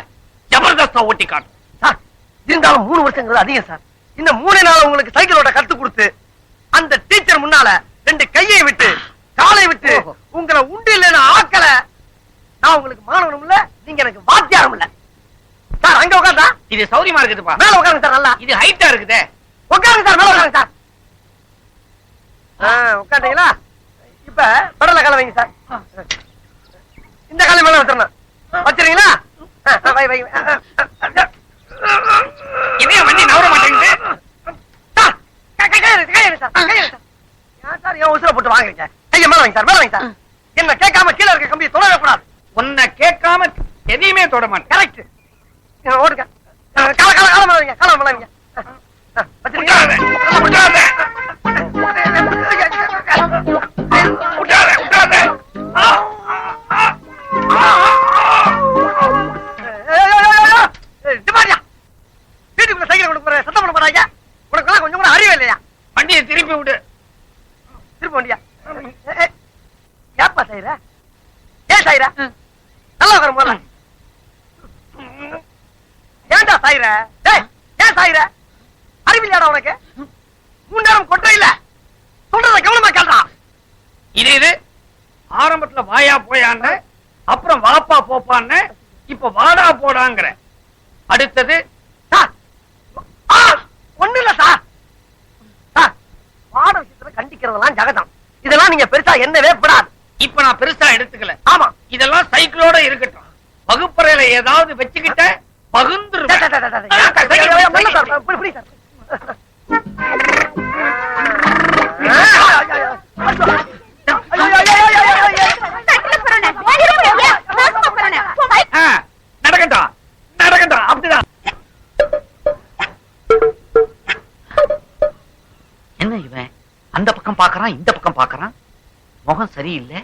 ஜபர்தஸ்தா ஓட்டி காட்டும் சார். இருந்தாலும் 3 வருஷங்கிறது அதிகம் சார். இந்த 3 நாள் உங்களுக்கு சைக்கிள் ஓட்ட கத்து கொடுத்து அந்த டீச்சர் முன்னால 2 கையை விட்டு காலை விட்டு உங்களை உண்டு இல்லைன்னு ஆக்கல, நான் உங்களுக்கு மாணவனும் இல்ல, நீங்க எனக்கு வாத்தியாரும் இல்ல சார். அங்க உட்காந்தா இது சௌரியமா இருக்குதுப்பா. மேல உட்காருங்க சார். நல்லா இது ஹைட்டா இருக்குதே. உட்காருங்க சார், மேல உட்காருங்க சார். உட்காந்தீங்களா? இப்ப படல கால வைங்க சார். இந்த காலை மேல வச்சிடணும். வச்சிருக்கீங்களா? இதே வண்டி நவர மாட்டேங்குது சார். ஏன் உசுர போட்டு வாங்குறீங்க? கைய மேல வைங்க சார், மேல வைங்க சார். என்ன கேட்காம கீழே இருக்க கம்பியை தொடவே கூடாது. உன்னை கேட்காம எதையுமே தொட மாட்டேன். கரெக்ட். ஓடுங்க. கால மேல வைங்க, கால மேல வைங்க. வீட்டுக்குள்ள சைக்கிள் கொண்டு போற சத்தம் பண்ண போறாங்க. உனக்கு கொஞ்சம் கூட அறிவே இல்லையா? வண்டியை திருப்பி விடு. திருப்பி வண்டியா? ஏப்பா செய்யற? ஏன் செய்யற? நல்லா வரும் போல. ஏன்டா சாயிர? ஏன் சாயிர? அறிவில்லையாடா உனக்கு? 3 நேரம் கொட்டை இல்ல. சொல்றத கவனமா கேள்றா. இது ஆரம்பத்துல வாயா போயான்னு, அப்புறம் வாப்பா போப்பான்னு, இப்ப வாடா போடாங்கிற. அடுத்தது ஒண்ணு இல்ல சார். பாட விஷயத்துல கண்டிக்கிறதெல்லாம் ஜகதம். இதெல்லாம் நீங்க பெருசா என்னவே படாது. இப்ப நான் பெருசா எடுத்துக்கல. ஆமா, இதெல்லாம் சைக்கிளோட இருக்கட்டும். வகுப்பறையில ஏதாவது வச்சுக்கிட்ட பகுந்துரு. நடக்கட்டா நடக்கட்டா. அப்படிதான். என்ன இவன் அந்த பக்கம் பாக்குறான், இந்த பக்கம் பாக்குறான், முகம் சரியில்லை,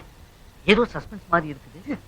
ஏதோ சஸ்பென்ஸ் மாதிரி இருக்குது.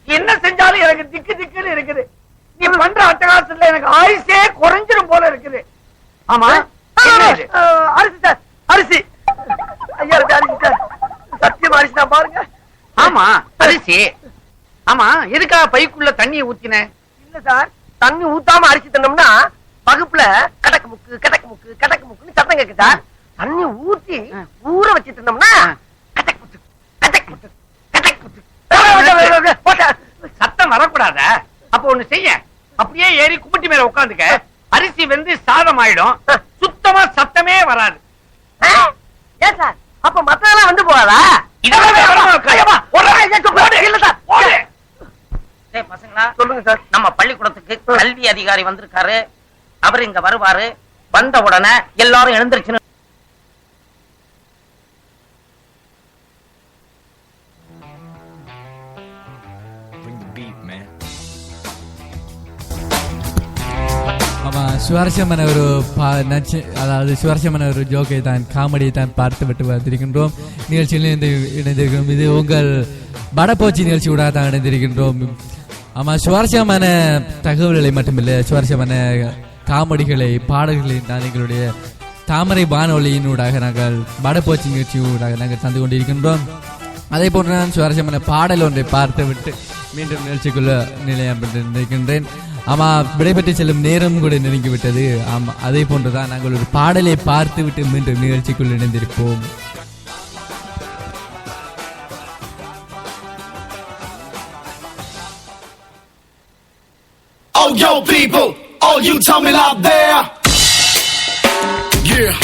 என்ன செஞ்சாலும் எனக்கு திக்கு திக்குன்னு இருக்குது. நீ பண்ற அட்டகாசத்துல எனக்கு ஆயுசே குறைஞ்சிரும் போல இருக்குது. ஆமா, அரிசி சார், அரிசி. ஐயா அரிசி சார், சத்தியம் அரிசி தான் பாருங்க. ஆமா அரிசி. ஆமா, எதுக்கா பைக்குள்ள தண்ணியை ஊத்தின? இல்ல சார், தண்ணி ஊத்தாம அரிசி தந்தோம்னா வகுப்புல கடக்கு முக்கு கடக்கு முக்கு கடக்கு முக்குன்னு சத்தம் கேட்கு சார். தண்ணி ஊத்தி ஊற வச்சுட்டு இருந்தோம்னா கடக்கு முக்கு கடக்கு முக்கு கடக்கு முக்கு சத்தம் வரக்கூடாத. அப்ப ஒண்ணு செய்ய, அப்படியே ஏறி கும்பிட்டி மேல உட்காந்துக்க. அரிசி வந்து சாதம் ஆயிடும், சுத்தமா சத்தமே வராது. ஏன் சார், அப்ப மத்ததெல்லாம் வந்து போகாதா? பசங்களா சொல்லுங்க சார். நம்ம பள்ளிக்கூடத்துல கல்வி அதிகாரி வந்திருக்காரு, அவர் இங்க வருவாரு. வந்த உடனே எல்லாரும் எழுந்திருச்சு. ஆமா, சுவாரஸ்யமான ஒரு அதாவது சுவாரஸ்யமான ஒரு ஜோக்கை தான், காமெடியை தான் பார்த்து விட்டு வந்திருக்கின்றோம். நிகழ்ச்சியில் இணைந்திருக்கிறோம். இது உங்கள் வடப்போச்சி நிகழ்ச்சி கூட தான் இணைந்திருக்கின்றோம். ஆமா, சுவாரஸ்யமான தகவல்களை மட்டுமில்லை, சுவாரஸ்யமான காமெடிகளை, பாடல்களை தான் எங்களுடைய தாமரை வானொலியினூடாக நாங்கள் வடப்போச்சி நிகழ்ச்சியூடாக நாங்கள் தந்து கொண்டிருக்கின்றோம். அதே போன்று நான் சுவாரஸ்யமான பாடல் ஒன்றை பார்த்து விட்டு மீண்டும் நிகழ்ச்சிக்குள்ள நிலையம் இருக்கின்றேன். ஆமா, விடைபெற்று செல்லும் நேரம் கூட நெருங்கிவிட்டது. ஆமா, அதே போன்றுதான் நாங்கள் ஒரு பாடலை பார்த்து விட்டு மீண்டும் நிகழ்ச்சிக்குள் இணைந்திருப்போம். Oh, yo, people, all you Tamil out there. Yeah.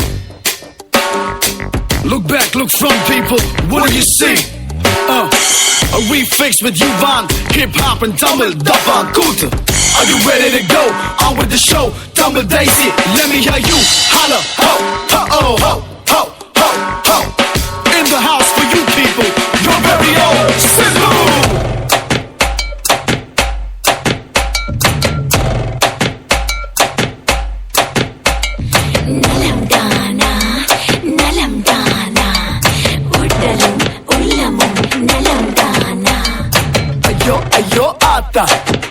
Look back, look front, people. What do you see? A refix with Yuvan, hip hop and Tamil, Davan Kuta. Are you ready to go? On with the show, Tamil Daisy. Let me hear you holla, ho, ho, oh, ho, ho, ho, ho. In the house for you people, your very own Sizzle.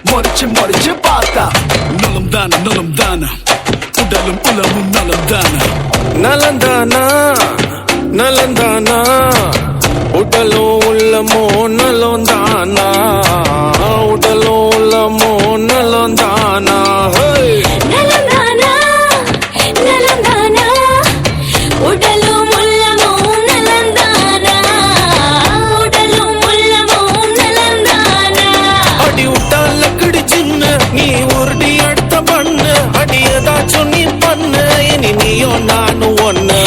மொரிச்சு மொரிச்சு பார்த்தா நலம் தான உடலும் உலமும் நலம் தானா உடலும் உள்ளமோ நலம் தானா உடலும் உள்ளமோ நலம் தானா நீ உருடி எடுத்த பண்ணு அடி ஏதாச்சும் நீ பண்ணு இனி நீயும் நானும் ஒண்ணு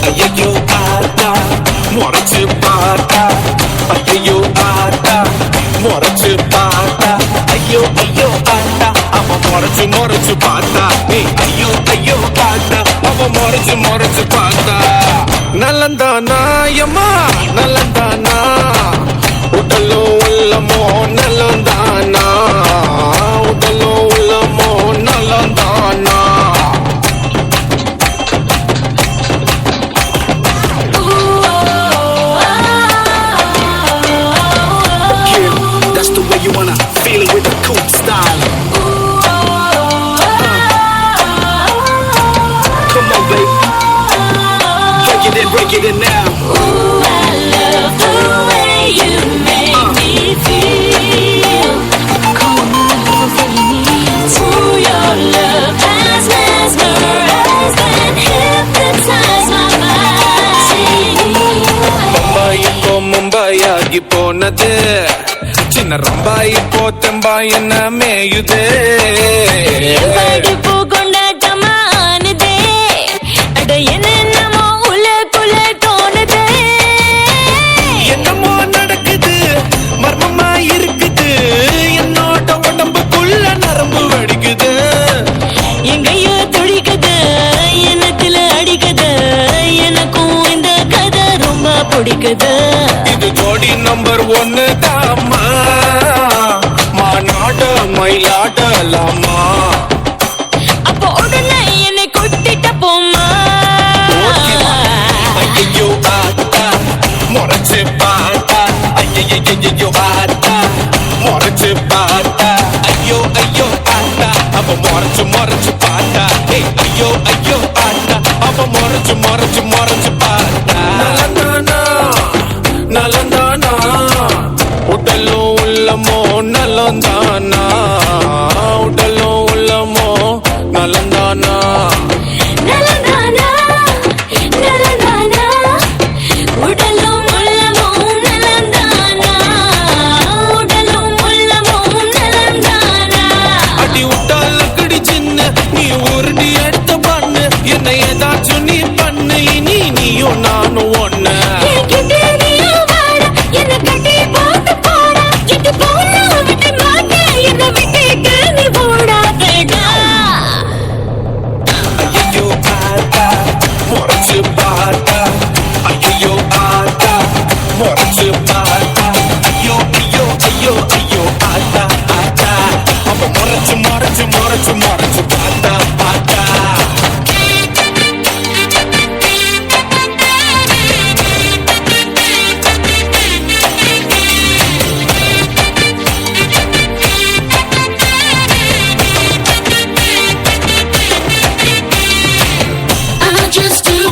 ஐயோ ஆத்தா முறைச்சு பார்த்தா ஐயோ ஆத்தா முறைச்சு பார்த்தா ஐயோ ஆத்தா அவன் முறைச்சு பார்த்தா நீ ஐயோ ஆத்தா அவன் முறைச்சு பார்த்தா நலந்தானா எம்மா நலந்தானா உடலோ உள்ளமோ நலந்தானா உடலோ உள்ளமோ நலந்தானா That's the way you wanna feel it with a cool style. Come on, baby. Break it in now. Ooh, I love the way you make me feel. Come on, baby. Ooh, your love has mesmerized and hypnotized my mind. Mumbai ஆகி போனது சின்ன ரம்பாய் இப்போ தெம்பாய் என்ன மேயுதே படிப்பு கொண்டாட்டமானதே அட என்னென்னமோ உலகுல தோணுதே என்னமோ நடக்குது மர்மமா இருக்குது என்னோட உடம்புக்குள்ள நரம்பு வடிக்குது எங்கேயோ துடிக்குது எனக்குல அடிக்குது எனக்கும் இந்த கதை ரொம்ப பிடிக்குது இது ஜோடி நம்பர் 1 தாமா மாநாட மயிலாடலாமா அப்போ உடனே என்னை கொட்டிட்ட போமா ஐயோ ஆத்தா முறைச்சு பார்த்தா ஐயோ ஆத்தா முறைச்சு பார்த்தா ஐயோ ஆத்தா அவ முறைச்சு பார்த்தா ஐயோ ஆத்தா அவ முறைச்சு பார்த்தா நலந்தானா உடலோ உள்ளமோ நலந்தானா உடலோ உள்ளமோ நலந்தானா உடலும் உள்ளமும் நலந்தானா உடலும் உள்ளமும் நலந்தானா அடி விட்டால கடி சின்ன நீ உருடி எடுத்த பண்ணு என்னை ஏதாச்சும் நீ பண்ணு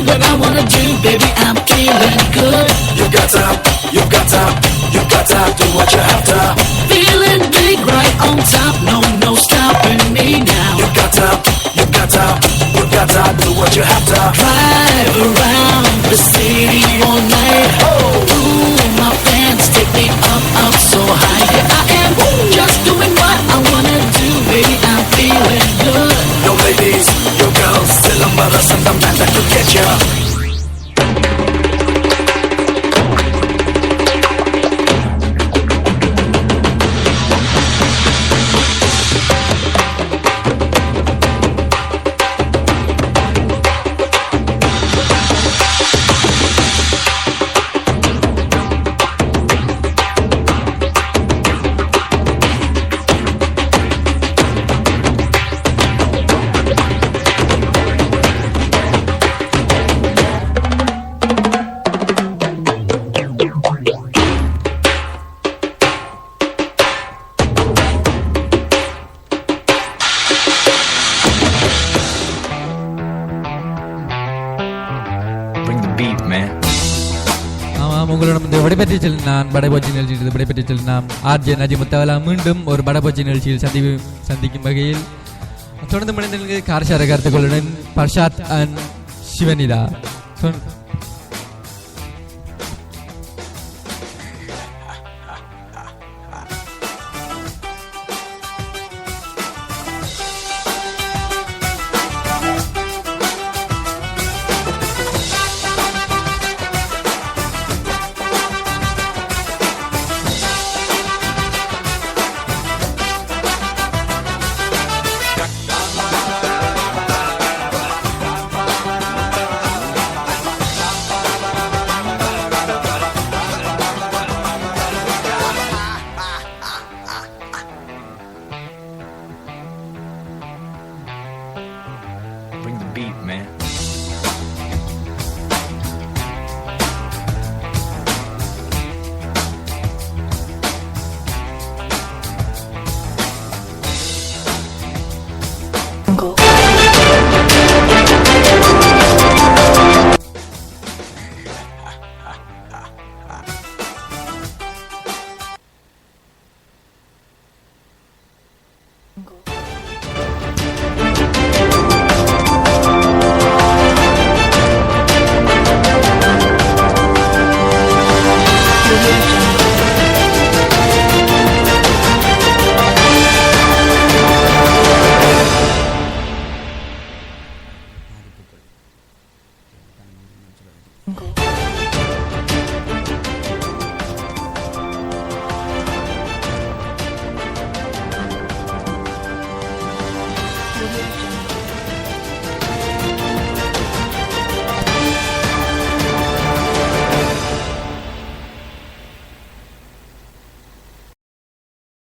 what I wanna do, baby, I'm feeling good. You got to do what you have to. Feeling big right on top, no stopping me now. You got to do what you have to. Drive around the city all night. Ooh, my fans take me up so high. Yeah, I am just doing what I wanna do, baby, I'm feeling good. Yo ladies, yo girls, tell them brothers and the man that could get ya. உங்களிடம் இந்த விடைபெற்று செல்லும் நான் படைபோச்சி நிகழ்ச்சியில் விடைபெற்று செல்லும் நாம் RJ நஜிமுத்தாவலா மீண்டும் ஒரு படைபோச்சி நிகழ்ச்சியில் சந்திக்கும் வகையில் தொடர்ந்து மனிதர்களுக்கு காரசார கருத்துக்களுடன் பர்ஷாத் and Sivanitha. Bring the beat, man. Go.